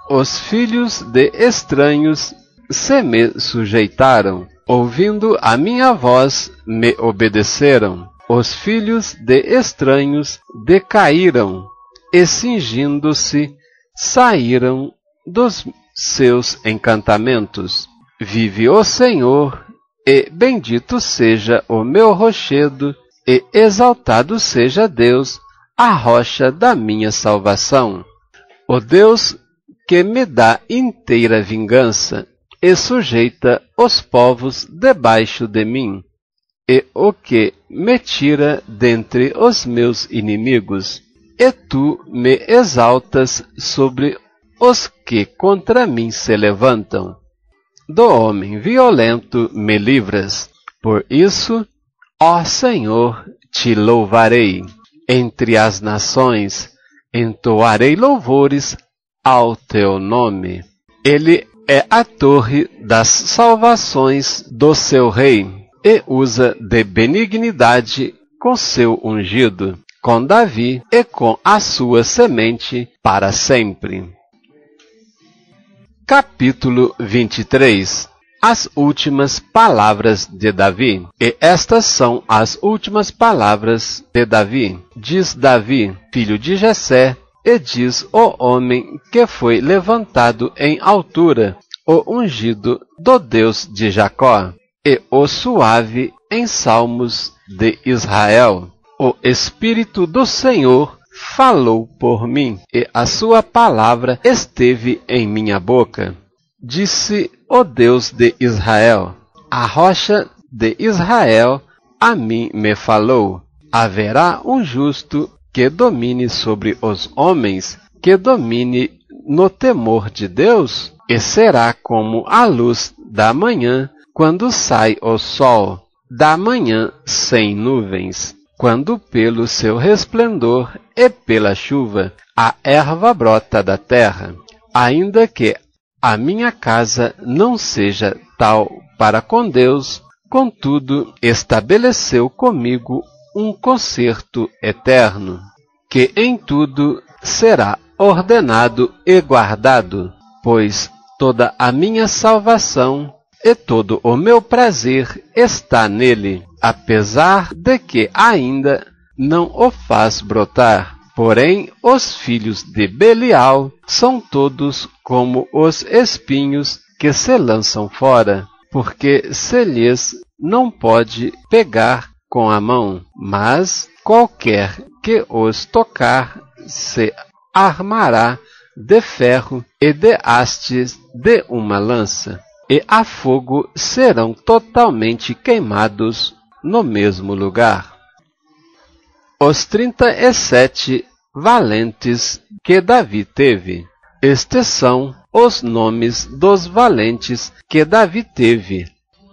S2: Os filhos de estranhos se me sujeitaram. Ouvindo a minha voz, me obedeceram. Os filhos de estranhos decaíram, e cingindo-se, saíram dos seus encantamentos. Vive o Senhor, e bendito seja o meu rochedo, e exaltado seja Deus, a rocha da minha salvação. O Deus que me dá inteira vingança, e sujeita os povos debaixo de mim, e o que me tira dentre os meus inimigos, e tu me exaltas sobre os que contra mim se levantam. Do homem violento me livras, por isso, ó Senhor, te louvarei. Entre as nações entoarei louvores ao teu nome. Ele é a torre das salvações do seu rei, e usa de benignidade com seu ungido, com Davi e com a sua semente para sempre. Capítulo 23. As últimas palavras de Davi. E estas são as últimas palavras de Davi. Diz Davi, filho de Jessé, e diz o homem que foi levantado em altura, o ungido do Deus de Jacó, e o suave em salmos de Israel. O Espírito do Senhor falou por mim, e a sua palavra esteve em minha boca. Disse o Deus de Israel, a rocha de Israel a mim me falou. Haverá um justo que domine sobre os homens, que domine no temor de Deus, e será como a luz da manhã, quando sai o sol, da manhã sem nuvens, quando pelo seu resplendor e pela chuva a erva brota da terra. Ainda que a minha casa não seja tal para com Deus, contudo estabeleceu comigo um concerto eterno, que em tudo será ordenado e guardado, pois toda a minha salvação e todo o meu prazer está nele, apesar de que ainda não o faz brotar. Porém, os filhos de Belial são todos como os espinhos que se lançam fora, porque se lhes não pode pegar com a mão, mas qualquer que os tocar se armará de ferro e de hastes de uma lança, e a fogo serão totalmente queimados no mesmo lugar. Os 37 valentes que Davi teve. Estes são os nomes dos valentes que Davi teve: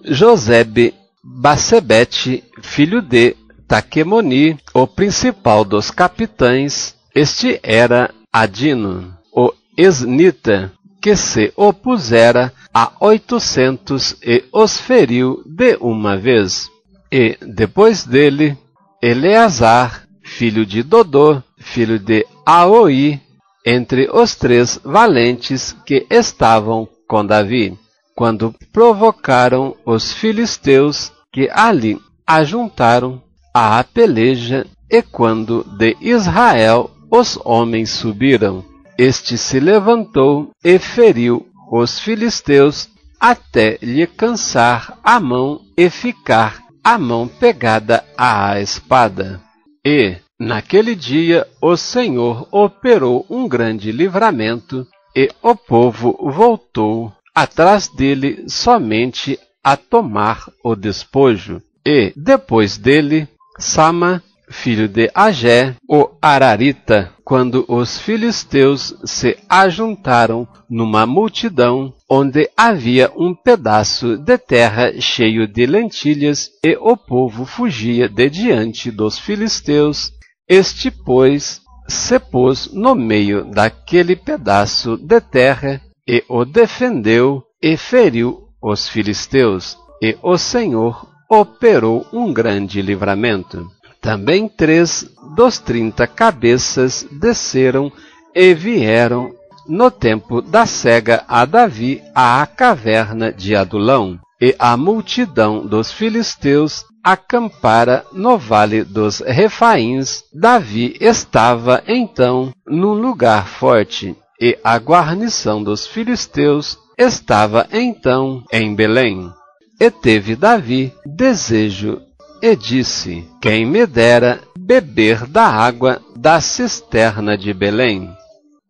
S2: Josebe-Basebete, filho de Taquemoni, o principal dos capitães. Este era Adino, o esnita, que se opusera a 800 e os feriu de uma vez. E depois dele, Eleazar, filho de Dodô, filho de Aoi, entre os 3 valentes que estavam com Davi, quando provocaram os filisteus que ali ajuntaram à peleja, e quando de Israel os homens subiram. Este se levantou e feriu os filisteus até lhe cansar a mão e ficar a mão pegada à espada. E, naquele dia, o Senhor operou um grande livramento, e o povo voltou atrás dele somente a tomar o despojo. E, depois dele, Sama, filho de Agé, o Ararita, quando os filisteus se ajuntaram numa multidão, onde havia um pedaço de terra cheio de lentilhas, e o povo fugia de diante dos filisteus. Este, pois, se pôs no meio daquele pedaço de terra, e o defendeu, e feriu os filisteus, e o Senhor operou um grande livramento. Também 3 dos 30 cabeças desceram e vieram no tempo da cega a Davi à caverna de Adulão, e a multidão dos filisteus acampara no vale dos Refaíns. Davi estava então num lugar forte, e a guarnição dos filisteus estava então em Belém. E teve Davi desejo e disse: quem me dera beber da água da cisterna de Belém,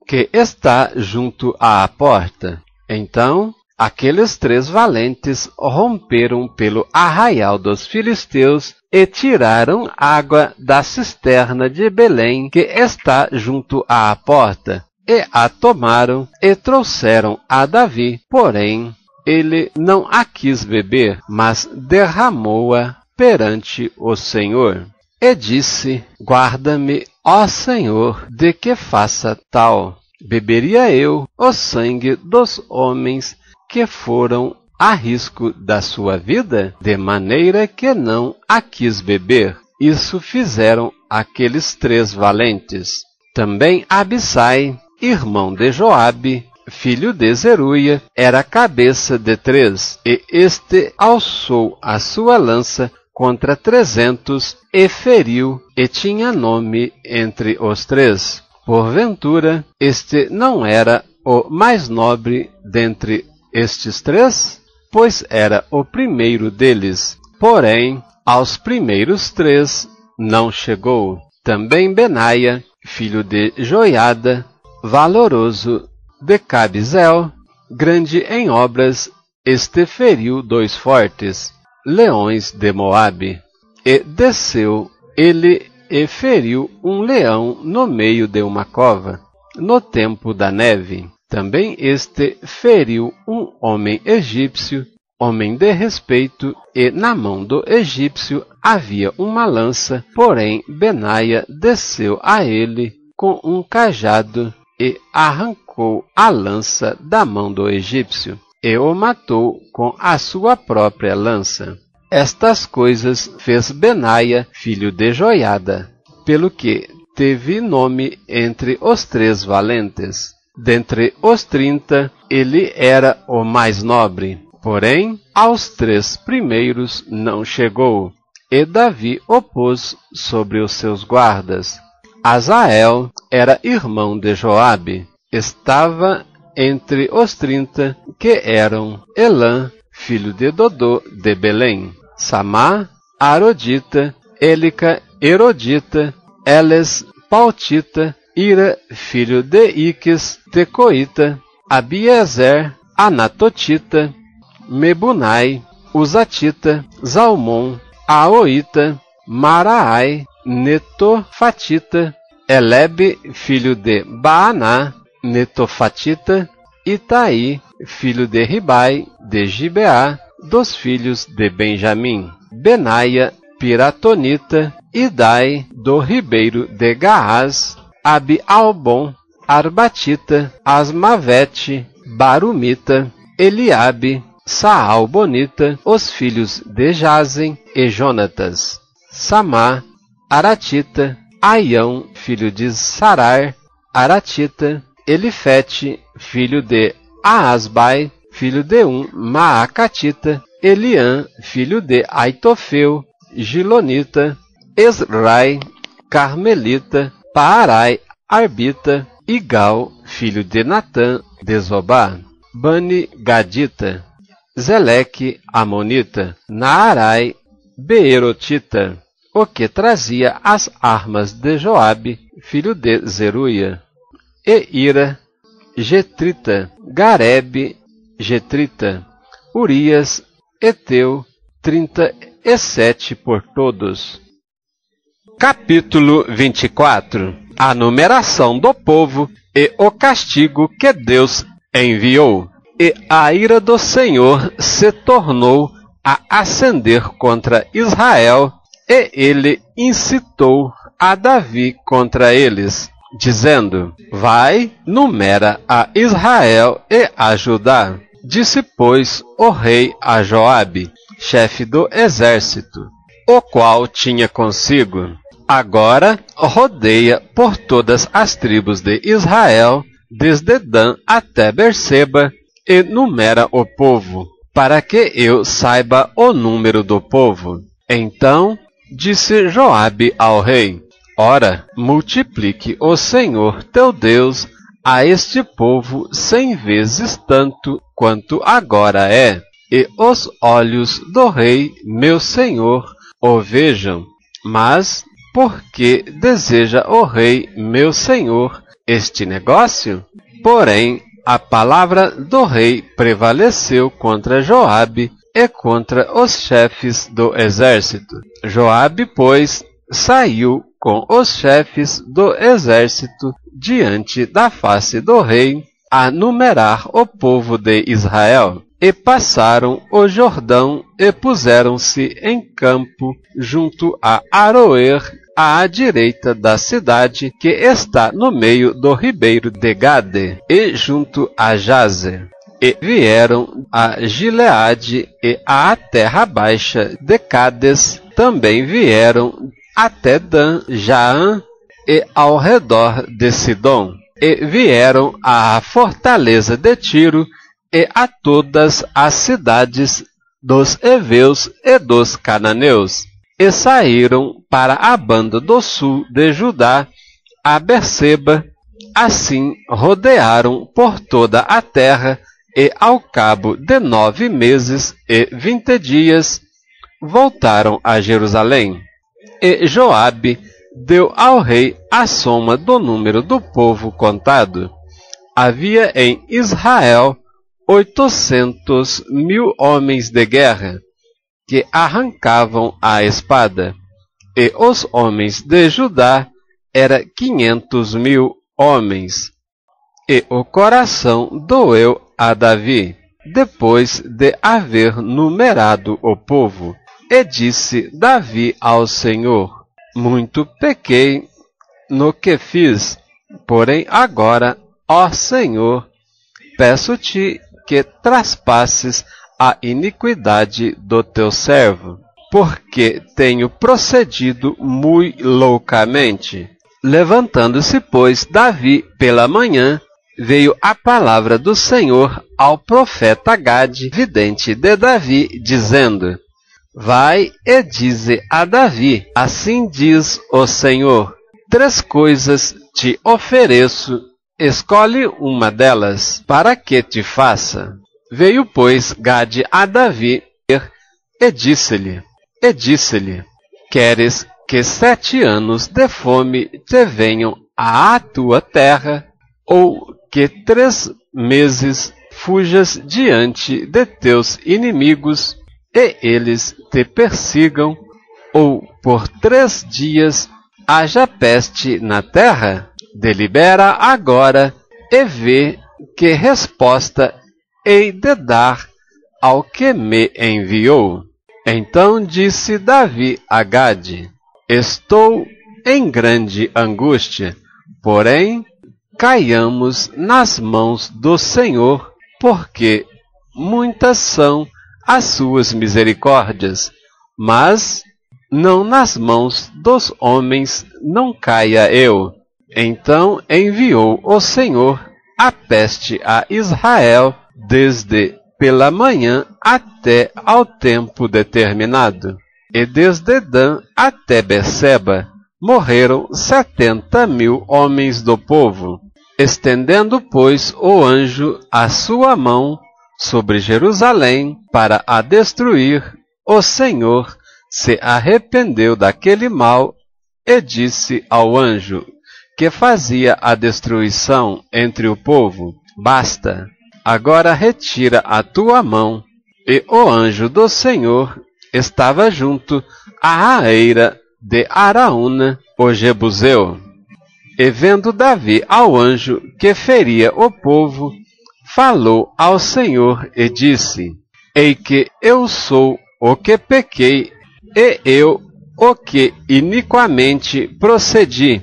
S2: que está junto à porta. Então aqueles 3 valentes romperam pelo arraial dos filisteus e tiraram água da cisterna de Belém, que está junto à porta, e a tomaram e trouxeram a Davi. Porém ele não a quis beber, mas derramou-a perante o Senhor. E disse: guarda-me, ó Senhor, de que faça tal. Beberia eu o sangue dos homens que foram a risco da sua vida? De maneira que não a quis beber. Isso fizeram aqueles 3 valentes. Também Abissai, irmão de Joabe, filho de Zeruia, era cabeça de 3, e este alçou a sua lança contra 300 e feriu, e tinha nome entre os 3. Porventura, este não era o mais nobre dentre estes 3? Pois era o primeiro deles. Porém, aos primeiros 3 não chegou. Também Benaia, filho de Joiada, valoroso de Cabizel, grande em obras, este feriu 2 fortes, leões de Moabe, e desceu ele e feriu um leão no meio de uma cova, no tempo da neve. Também este feriu um homem egípcio, homem de respeito, e na mão do egípcio havia uma lança, porém Benaia desceu a ele com um cajado e arrancou a lança da mão do egípcio, e o matou com a sua própria lança. Estas coisas fez Benaia, filho de Joiada, pelo que teve nome entre os 3 valentes. Dentre os 30, ele era o mais nobre, porém aos 3 primeiros não chegou, e Davi o pôs sobre os seus guardas. Azael era irmão de Joabe, estava entre os 30, que eram Elã, filho de Dodô de Belém, Samá, Arodita, Élica, Erodita, Eles, Pautita, Ira, filho de Iques, Tecoita, Abiezer, Anatotita, Mebunai, Uzatita, Zalmon, Aoita, Maraai, Netofatita, Elebe, filho de Baaná, Netofatita, Itaí, filho de Ribai, de Gibeá, dos filhos de Benjamim, Benaia, Piratonita, Idai, do ribeiro de Gaás, Abi-Albon, Arbatita, Asmavete, Barumita, Eliabe, Saal-Bonita, os filhos de Jazen e Jonatas, Samá, Aratita, Aião, filho de Sarar, Aratita, Elifete, filho de Aasbai, filho de Maacatita, Eliã, filho de Aitofeu, Gilonita, Esrai, Carmelita, Paarai, Arbita, Igal, filho de Natã, de Zobá, Bani Gadita, Zeleque, Amonita, Naarai, Beerotita, o que trazia as armas de Joabe, filho de Zeruia, e Ira, Getrita, Garebe, Getrita, Urias, Eteu, 37 por todos. Capítulo 24. A numeração do povo e o castigo que Deus enviou. E a ira do Senhor se tornou a acender contra Israel, e ele incitou a Davi contra eles, dizendo: Vai, numera a Israel e a Judá. Disse, pois, o rei a Joabe, chefe do exército, o qual tinha consigo: Agora rodeia por todas as tribos de Israel, desde Dan até Berseba, e numera o povo, para que eu saiba o número do povo. Então disse Joabe ao rei: Ora, multiplique o Senhor teu Deus a este povo 100 vezes tanto quanto agora é, e os olhos do rei meu senhor o vejam. Mas por que deseja o rei meu senhor este negócio? Porém, a palavra do rei prevaleceu contra Joabe e contra os chefes do exército. Joabe, pois, saiu com os chefes do exército diante da face do rei a numerar o povo de Israel. E passaram o Jordão e puseram-se em campo junto a Aroer, à direita da cidade que está no meio do ribeiro de Gade, e junto a Jazer. E vieram a Gileade e à terra baixa de Cades. Também vieram até Dan, Jaã e ao redor de Sidom. E vieram à fortaleza de Tiro e a todas as cidades dos heveus e dos cananeus. E saíram para a banda do sul de Judá, a Berseba. Assim rodearam por toda a terra, e ao cabo de 9 meses e 20 dias, voltaram a Jerusalém. E Joabe deu ao rei a soma do número do povo contado. Havia em Israel 800.000 homens de guerra, que arrancavam a espada, e os homens de Judá eram 500.000 homens. E o coração doeu a Davi, depois de haver numerado o povo. E disse Davi ao Senhor: Muito pequei no que fiz, porém agora, ó Senhor, peço-te que traspasses a iniquidade do teu servo, porque tenho procedido muito loucamente. Levantando-se, pois, Davi pela manhã, veio a palavra do Senhor ao profeta Gade, vidente de Davi, dizendo: Vai e dize a Davi: Assim diz o Senhor, 3 coisas te ofereço, escolhe uma delas, para que te faça. Veio, pois, Gade a Davi e disse-lhe: Queres que 7 anos de fome te venham à tua terra, ou que 3 meses fujas diante de teus inimigos, e eles te persigam, ou por 3 dias haja peste na terra? Delibera agora e vê que resposta hei de dar ao que me enviou. Então disse Davi a Gade: Estou em grande angústia, porém caiamos nas mãos do Senhor, porque muitas são as suas misericórdias, mas não nas mãos dos homens não caia eu. Então enviou o Senhor a peste a Israel, desde pela manhã até ao tempo determinado. E desde Dan até Berseba morreram 70.000 homens do povo. Estendendo, pois, o anjo a sua mão sobre Jerusalém para a destruir, o Senhor se arrependeu daquele mal e disse ao anjo que fazia a destruição entre o povo: Basta, agora retira a tua mão. E o anjo do Senhor estava junto à raeira de Araúna, o Jebuseu. E vendo Davi ao anjo que feria o povo, falou ao Senhor e disse: Ei que eu sou o que pequei, e eu o que iniquamente procedi.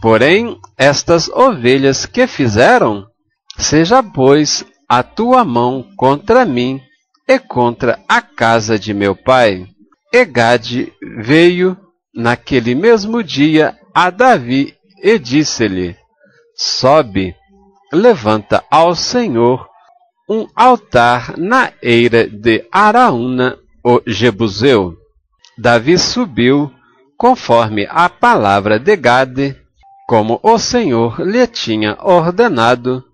S2: Porém, estas ovelhas que fizeram, seja, pois, a tua mão contra mim e contra a casa de meu pai. E Gade veio naquele mesmo dia a Davi e disse-lhe: Sobe, levanta ao Senhor um altar na eira de Araúna, o Jebuseu. Davi subiu, conforme a palavra de Gade, como o Senhor lhe tinha ordenado,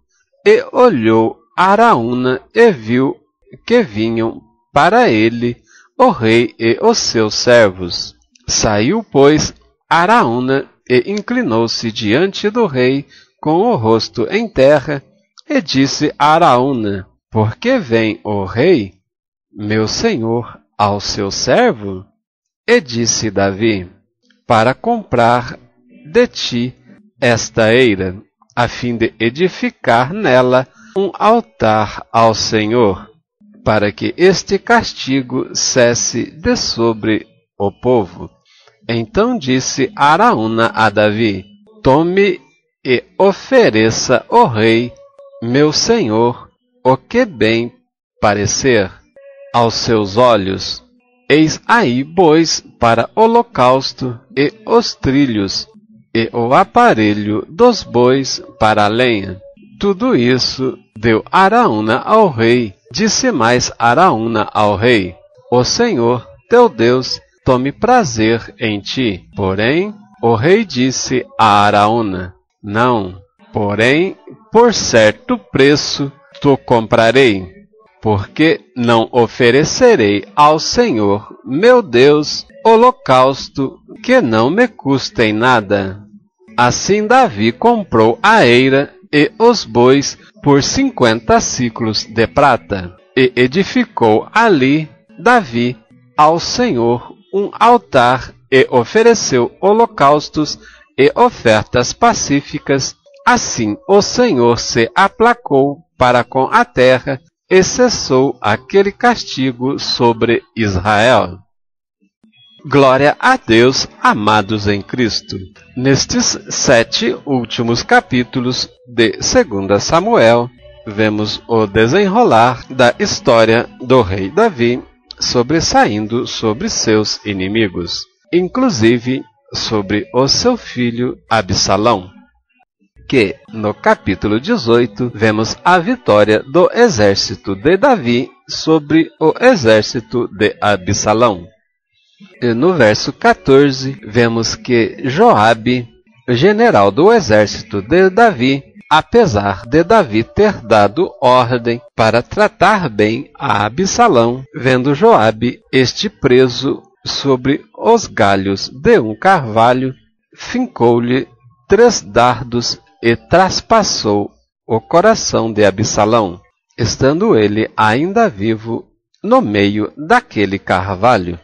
S2: e olhou Araúna e viu que vinham para ele o rei e os seus servos. Saiu, pois, Araúna e inclinou-se diante do rei com o rosto em terra, e disse a Araúna: Por que vem o rei, meu senhor, ao seu servo? E disse Davi: Para comprar de ti esta eira, a fim de edificar nela um altar ao Senhor, para que este castigo cesse de sobre o povo. Então disse Araúna a Davi: Tome e ofereça ao rei, meu senhor, o que bem parecer aos seus olhos. Eis aí bois para holocausto, e os trilhos, e o aparelho dos bois para a lenha. Tudo isso deu Araúna ao rei. Disse mais Araúna ao rei: O Senhor, teu Deus, tome prazer em ti. Porém, o rei disse a Araúna: Não, porém, por certo preço tu comprarei, porque não oferecerei ao Senhor, meu Deus, holocausto que não me custe nada. Assim Davi comprou a eira e os bois por 50 siclos de prata, e edificou ali Davi ao Senhor um altar, e ofereceu holocaustos e ofertas pacíficas. Assim o Senhor se aplacou para com a terra, e cessou aquele castigo sobre Israel. Glória a Deus, amados em Cristo. Nestes 7 últimos capítulos de 2 Samuel, vemos o desenrolar da história do rei Davi sobressaindo sobre seus inimigos, inclusive sobre o seu filho Absalão, que no capítulo 18 vemos a vitória do exército de Davi sobre o exército de Absalão. E no verso 14 vemos que Joabe, general do exército de Davi, apesar de Davi ter dado ordem para tratar bem a Absalão, vendo Joabe este preso sobre os galhos de um carvalho, fincou-lhe 3 dardos e traspassou o coração de Absalão, estando ele ainda vivo no meio daquele carvalho.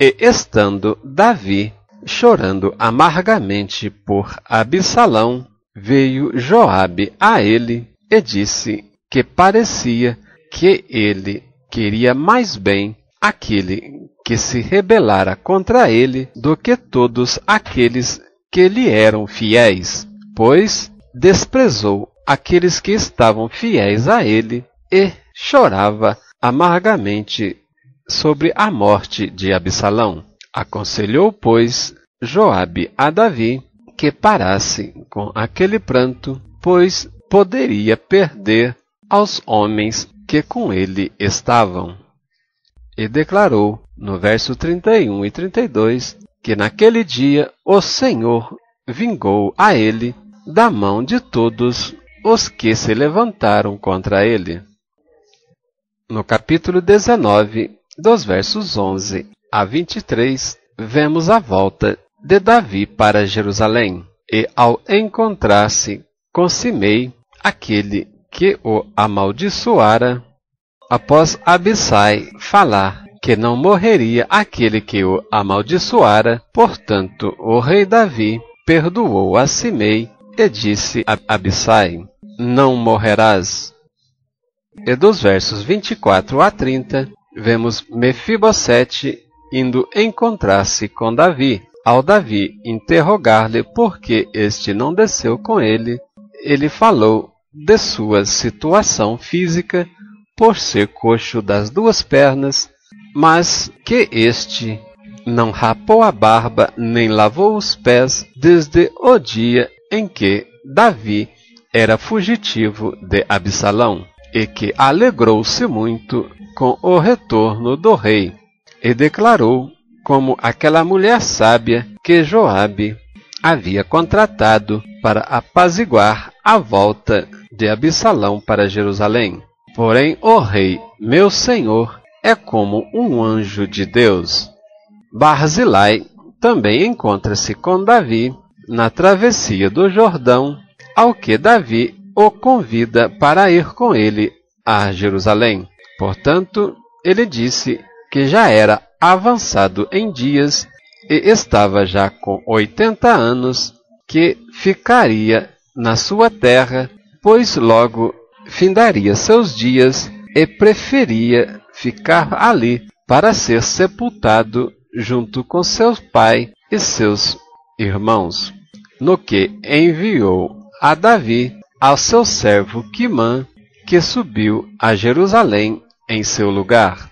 S2: E estando Davi chorando amargamente por Absalão, veio Joabe a ele e disse que parecia que ele queria mais bem aquele que se rebelara contra ele do que todos aqueles que lhe eram fiéis, pois desprezou aqueles que estavam fiéis a ele e chorava amargamente sobre a morte de Absalão. Aconselhou, pois, Joabe a Davi que parasse com aquele pranto, pois poderia perder aos homens que com ele estavam. E declarou, no verso 31 e 32, que naquele dia o Senhor vingou a ele da mão de todos os que se levantaram contra ele. No capítulo 19, dos versos 11 a 23, vemos a volta de Davi para Jerusalém, e ao encontrar-se com Simei, aquele que o amaldiçoara, após Abissai falar que não morreria aquele que o amaldiçoara. Portanto, o rei Davi perdoou a Simei e disse a Abissai: não morrerás. E dos versos 24 a 30, vemos Mefibosete indo encontrar-se com Davi. Ao Davi interrogar-lhe por que este não desceu com ele, ele falou de sua situação física, por ser coxo das duas pernas, mas que este não rapou a barba nem lavou os pés desde o dia em que Davi era fugitivo de Absalão, e que alegrou-se muito com o retorno do rei, e declarou como aquela mulher sábia que Joabe havia contratado para apaziguar a volta de Absalão para Jerusalém. Porém, o rei, meu senhor, é como um anjo de Deus. Barzilai também encontra-se com Davi na travessia do Jordão, ao que Davi o convida para ir com ele a Jerusalém. Portanto, ele disse que já era avançado em dias e estava já com 80 anos, que ficaria na sua terra, pois logo findaria seus dias e preferia ficar ali para ser sepultado junto com seu pai e seus irmãos. No que enviou a Davi ao seu servo Quimã, que subiu a Jerusalém em seu lugar.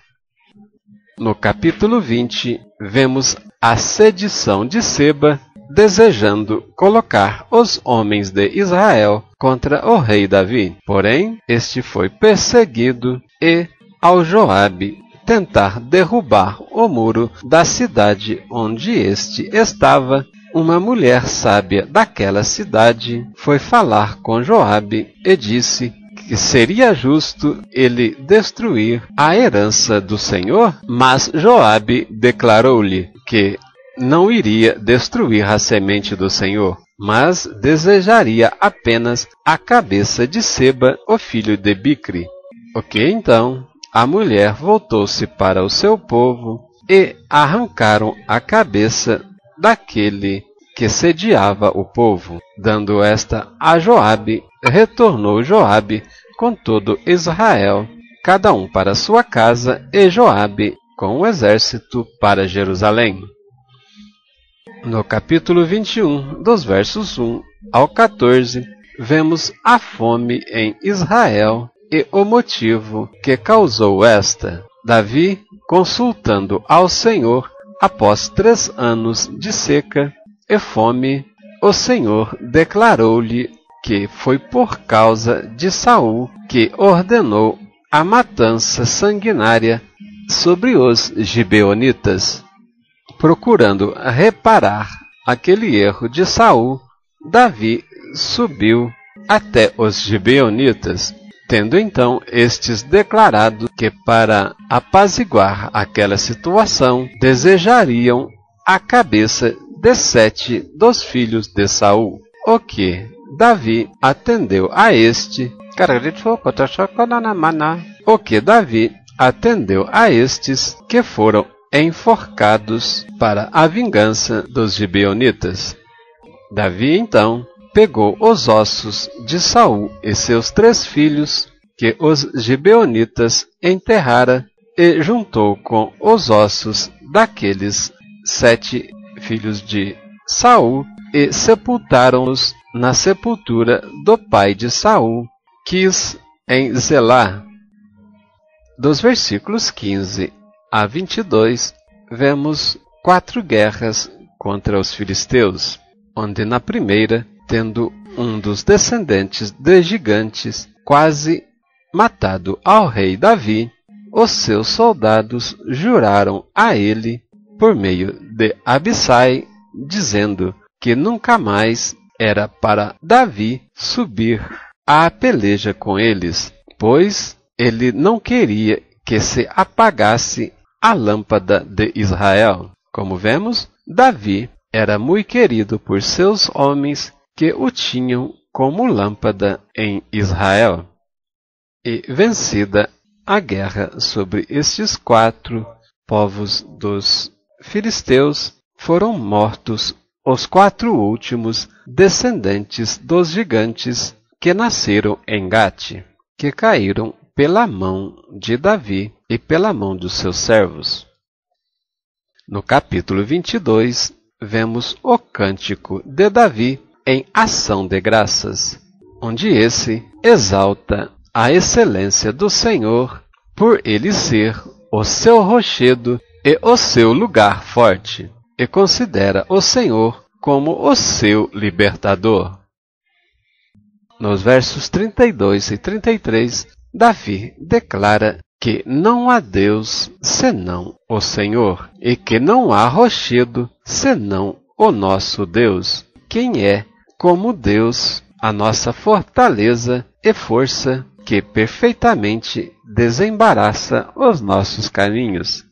S2: No capítulo 20, vemos a sedição de Seba, desejando colocar os homens de Israel contra o rei Davi. Porém, este foi perseguido e, ao Joabe tentar derrubar o muro da cidade onde este estava, uma mulher sábia daquela cidade foi falar com Joabe e disse que seria justo ele destruir a herança do Senhor, mas Joabe declarou-lhe que não iria destruir a semente do Senhor, mas desejaria apenas a cabeça de Seba, o filho de Bicri. Então, a mulher voltou-se para o seu povo e arrancaram a cabeça daquele que sediava o povo. Dando esta a Joabe, retornou Joabe com todo Israel, cada um para sua casa, e Joabe com o exército para Jerusalém. No capítulo 21, dos versos 1 ao 14, vemos a fome em Israel e o motivo que causou esta. Davi, consultando ao Senhor, após 3 anos de seca e fome, o Senhor declarou-lhe que foi por causa de Saul que ordenou a matança sanguinária sobre os gibeonitas. Procurando reparar aquele erro de Saul, Davi subiu até os gibeonitas, tendo então estes declarado que para apaziguar aquela situação desejariam a cabeça de 7 dos filhos de Saul, o que Davi atendeu a estes que foram enforcados para a vingança dos gibeonitas. Davi então pegou os ossos de Saul e seus 3 filhos que os gibeonitas enterrara e juntou com os ossos daqueles 7 filhos de Saul e sepultaram-os na sepultura do pai de Saul, Quis, em Zelá. Dos versículos 15 a 22, vemos 4 guerras contra os filisteus, onde na primeira, tendo um dos descendentes de gigantes quase matado ao rei Davi, os seus soldados juraram a ele, por meio de Abissai, dizendo que nunca mais era para Davi subir à peleja com eles, pois ele não queria que se apagasse a lâmpada de Israel. Como vemos, Davi era muito querido por seus homens que o tinham como lâmpada em Israel. E vencida a guerra sobre estes 4, povos dos filisteus, foram mortos os 4 últimos descendentes dos gigantes que nasceram em Gate, que caíram pela mão de Davi e pela mão dos seus servos. No capítulo 22, vemos o cântico de Davi em ação de graças, onde esse exalta a excelência do Senhor por ele ser o seu rochedo e o seu lugar forte, e considera o Senhor como o seu libertador. Nos versos 32 e 33, Davi declara que não há Deus senão o Senhor, e que não há rochedo senão o nosso Deus. Quem é como Deus, a nossa fortaleza e força, que perfeitamente desembaraça os nossos caminhos.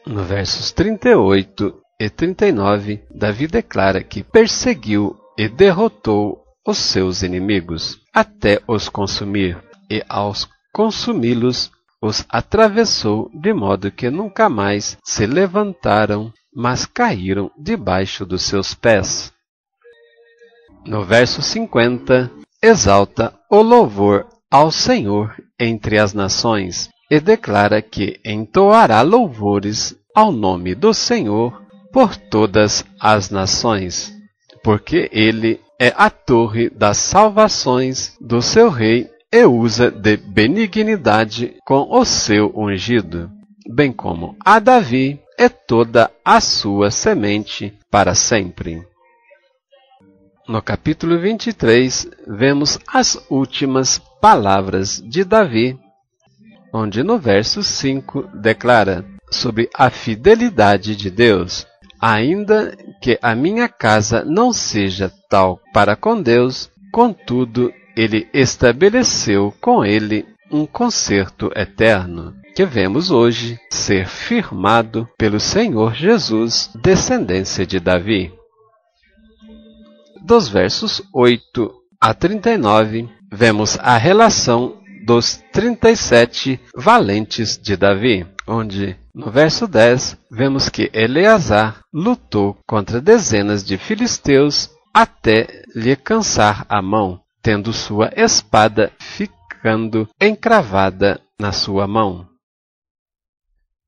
S2: No versos 38 e 39, Davi declara que perseguiu e derrotou os seus inimigos, até os consumir, e aos consumi-los, os atravessou de modo que nunca mais se levantaram, mas caíram debaixo dos seus pés. No verso 50, exalta o louvor ao Senhor entre as nações, e declara que entoará louvores ao nome do Senhor por todas as nações, porque ele é a torre das salvações do seu rei e usa de benignidade com o seu ungido, bem como a Davi e toda a sua semente para sempre. No capítulo 23, vemos as últimas palavras de Davi, onde no verso 5 declara sobre a fidelidade de Deus. Ainda que a minha casa não seja tal para com Deus, contudo, ele estabeleceu com ele um concerto eterno, que vemos hoje ser firmado pelo Senhor Jesus, descendência de Davi. Dos versos 8 a 39, vemos a relação dos 37 valentes de Davi, onde, no verso 10, vemos que Eleazar lutou contra dezenas de filisteus até lhe cansar a mão, tendo sua espada ficando encravada na sua mão.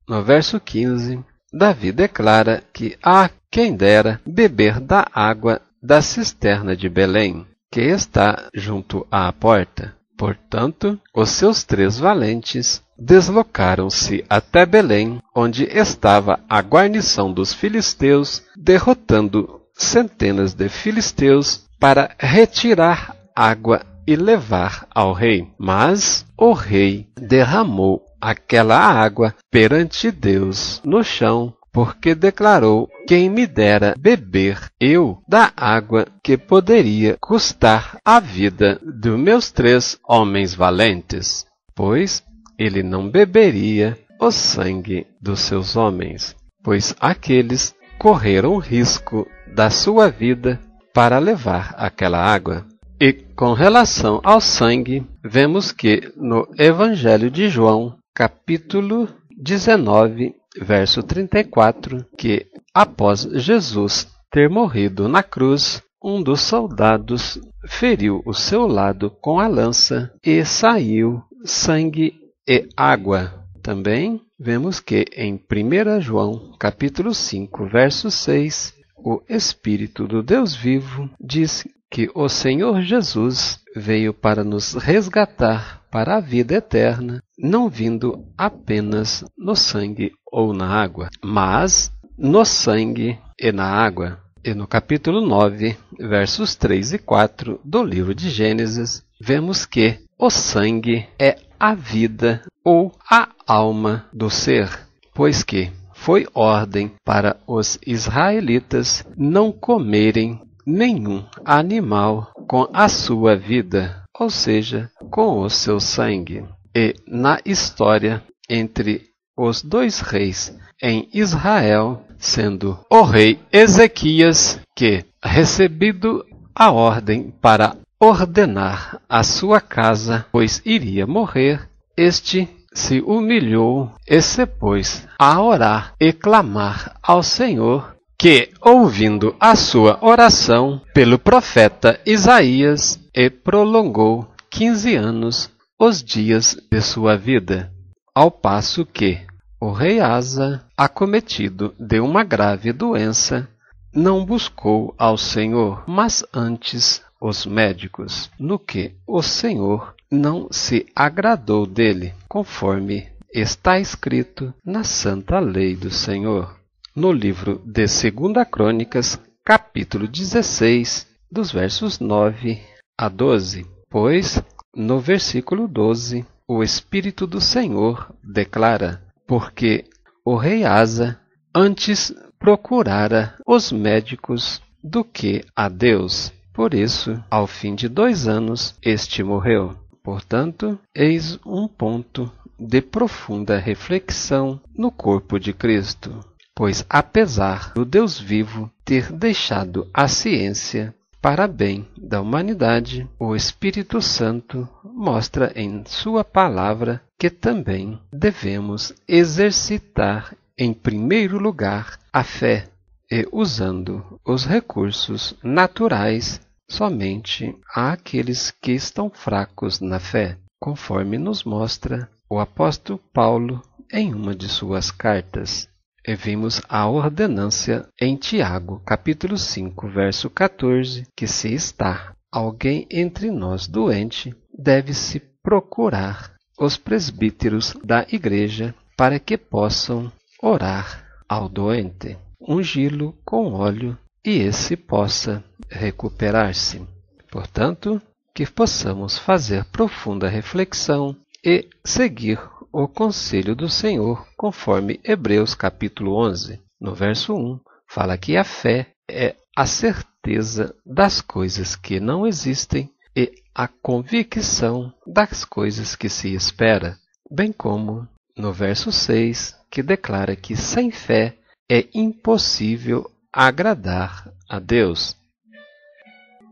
S2: No verso 15, Davi declara que há quem dera beber da água da cisterna de Belém, que está junto à porta. Portanto, os seus 3 valentes deslocaram-se até Belém, onde estava a guarnição dos filisteus, derrotando centenas de filisteus para retirar água e levar ao rei. Mas o rei derramou aquela água perante Deus no chão, porque declarou: quem me dera beber eu da água que poderia custar a vida dos meus 3 homens valentes, pois ele não beberia o sangue dos seus homens, pois aqueles correram risco da sua vida para levar aquela água. E com relação ao sangue, vemos que no Evangelho de João, capítulo 19, verso 34, que após Jesus ter morrido na cruz, um dos soldados feriu o seu lado com a lança e saiu sangue e água. Também vemos que em 1 João, capítulo 5, verso 6, o Espírito do Deus vivo diz que o Senhor Jesus veio para nos resgatar para a vida eterna, não vindo apenas no sangue ou na água, mas no sangue e na água. E no capítulo 9, versos 3 e 4 do livro de Gênesis, vemos que o sangue é a vida ou a alma do ser, pois que foi ordem para os israelitas não comerem nenhum animal com a sua vida, ou seja, com o seu sangue. E na história entre os 2 reis em Israel, sendo o rei Ezequias, que, recebido a ordem para ordenar a sua casa, pois iria morrer, este se humilhou e se pôs a orar e clamar ao Senhor, que, ouvindo a sua oração pelo profeta Isaías, e prolongou 15 anos os dias de sua vida, ao passo que o rei Asa, acometido de uma grave doença, não buscou ao Senhor, mas antes os médicos, no que o Senhor não se agradou dele, conforme está escrito na santa lei do Senhor. No livro de 2 Crônicas, capítulo 16, dos versos 9 a 12. Pois, no versículo 12, o Espírito do Senhor declara: porque o rei Asa antes procurara os médicos do que a Deus. Por isso, ao fim de 2 anos, este morreu. Portanto, eis um ponto de profunda reflexão no corpo de Cristo. Pois, apesar do Deus vivo ter deixado a ciência para bem da humanidade, o Espírito Santo mostra em sua palavra que também devemos exercitar em primeiro lugar a fé e, usando os recursos naturais, somente àqueles que estão fracos na fé, conforme nos mostra o apóstolo Paulo em uma de suas cartas. E vimos a ordenância em Tiago, capítulo 5, verso 14, que se está alguém entre nós doente, deve-se procurar os presbíteros da igreja para que possam orar ao doente, ungí-lo com óleo e esse possa recuperar-se. Portanto, que possamos fazer profunda reflexão e seguir o conselho do Senhor, conforme Hebreus capítulo 11, no verso 1, fala que a fé é a certeza das coisas que não existem e a convicção das coisas que se espera, bem como no verso 6, que declara que sem fé é impossível agradar a Deus.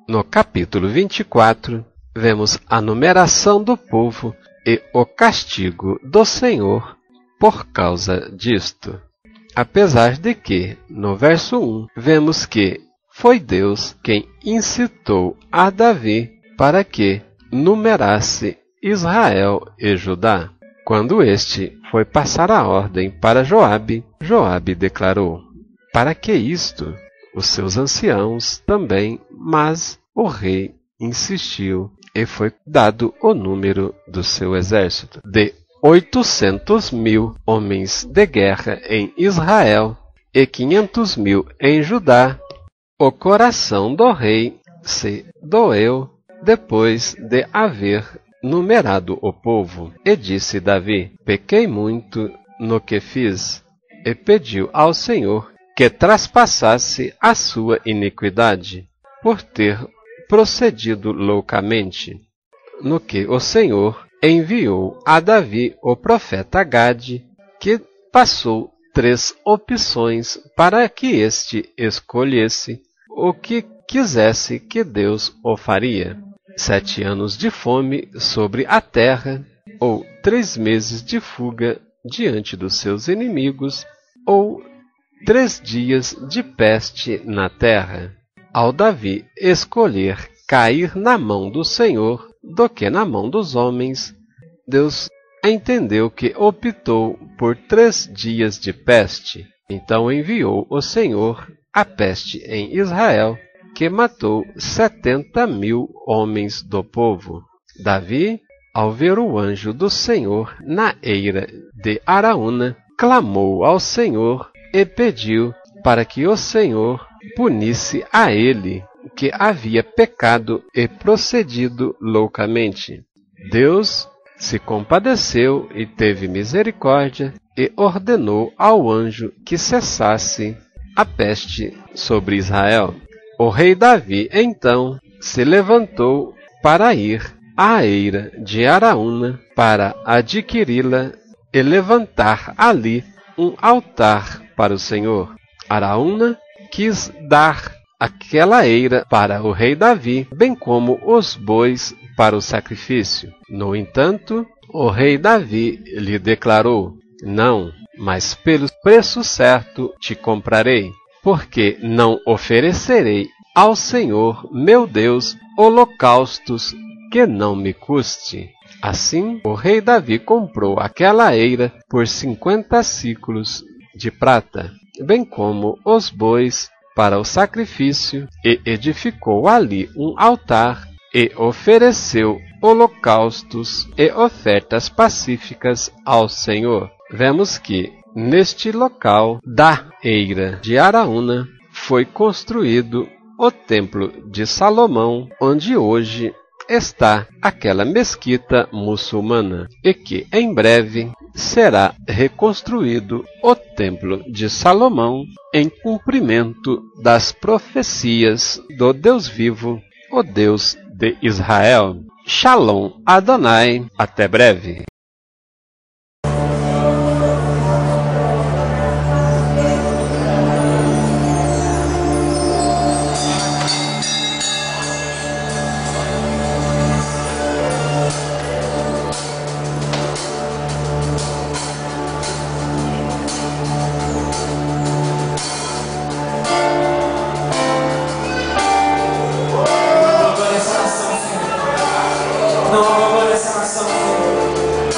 S2: No capítulo 24, vemos a numeração do povo e o castigo do Senhor por causa disto. Apesar de que, no verso 1, vemos que foi Deus quem incitou a Davi para que numerasse Israel e Judá. Quando este foi passar a ordem para Joabe, Joabe declarou: para que isto? Os seus anciãos também, mas o rei insistiu e foi dado o número do seu exército, de 800.000 homens de guerra em Israel e 500.000 em Judá. O coração do rei se doeu depois de haver numerado o povo. E disse Davi: pequei muito no que fiz, e pediu ao Senhor que traspassasse a sua iniquidade, por ter procedido loucamente. No que o Senhor enviou a Davi o profeta Gade, que passou 3 opções para que este escolhesse o que quisesse que Deus o faria: 7 anos de fome sobre a terra, ou 3 meses de fuga diante dos seus inimigos, ou 3 dias de peste na terra. Ao Davi escolher cair na mão do Senhor do que na mão dos homens, Deus entendeu que optou por 3 dias de peste. Então enviou o Senhor a peste em Israel, que matou 70.000 homens do povo. Davi, ao ver o anjo do Senhor na eira de Araúna, clamou ao Senhor e pediu para que o Senhor punisse a ele, que havia pecado e procedido loucamente. Deus se compadeceu e teve misericórdia e ordenou ao anjo que cessasse a peste sobre Israel. O rei Davi, então, se levantou para ir à eira de Araúna para adquiri-la e levantar ali um altar para o Senhor. Araúna quis dar aquela eira para o rei Davi, bem como os bois para o sacrifício. No entanto, O rei Davi lhe declarou: Não, mas pelo preço certo te comprarei, porque não oferecerei ao Senhor meu Deus holocaustos que não me custe. Assim, o rei Davi comprou aquela eira por 50 siclos de prata, bem como os bois para o sacrifício, e edificou ali um altar, e ofereceu holocaustos e ofertas pacíficas ao Senhor. Vemos que, neste local da eira de Araúna, foi construído o Templo de Salomão, onde hoje está aquela mesquita muçulmana, e que em breve será reconstruído o Templo de Salomão em cumprimento das profecias do Deus vivo, o Deus de Israel. Shalom Adonai, até breve.
S3: Não, agora essa nação, Senhor.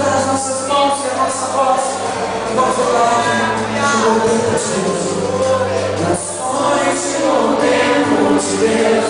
S3: as nossas mãos e a nossa voz, nós oramos, louvamos, nações te louvemos, Deus.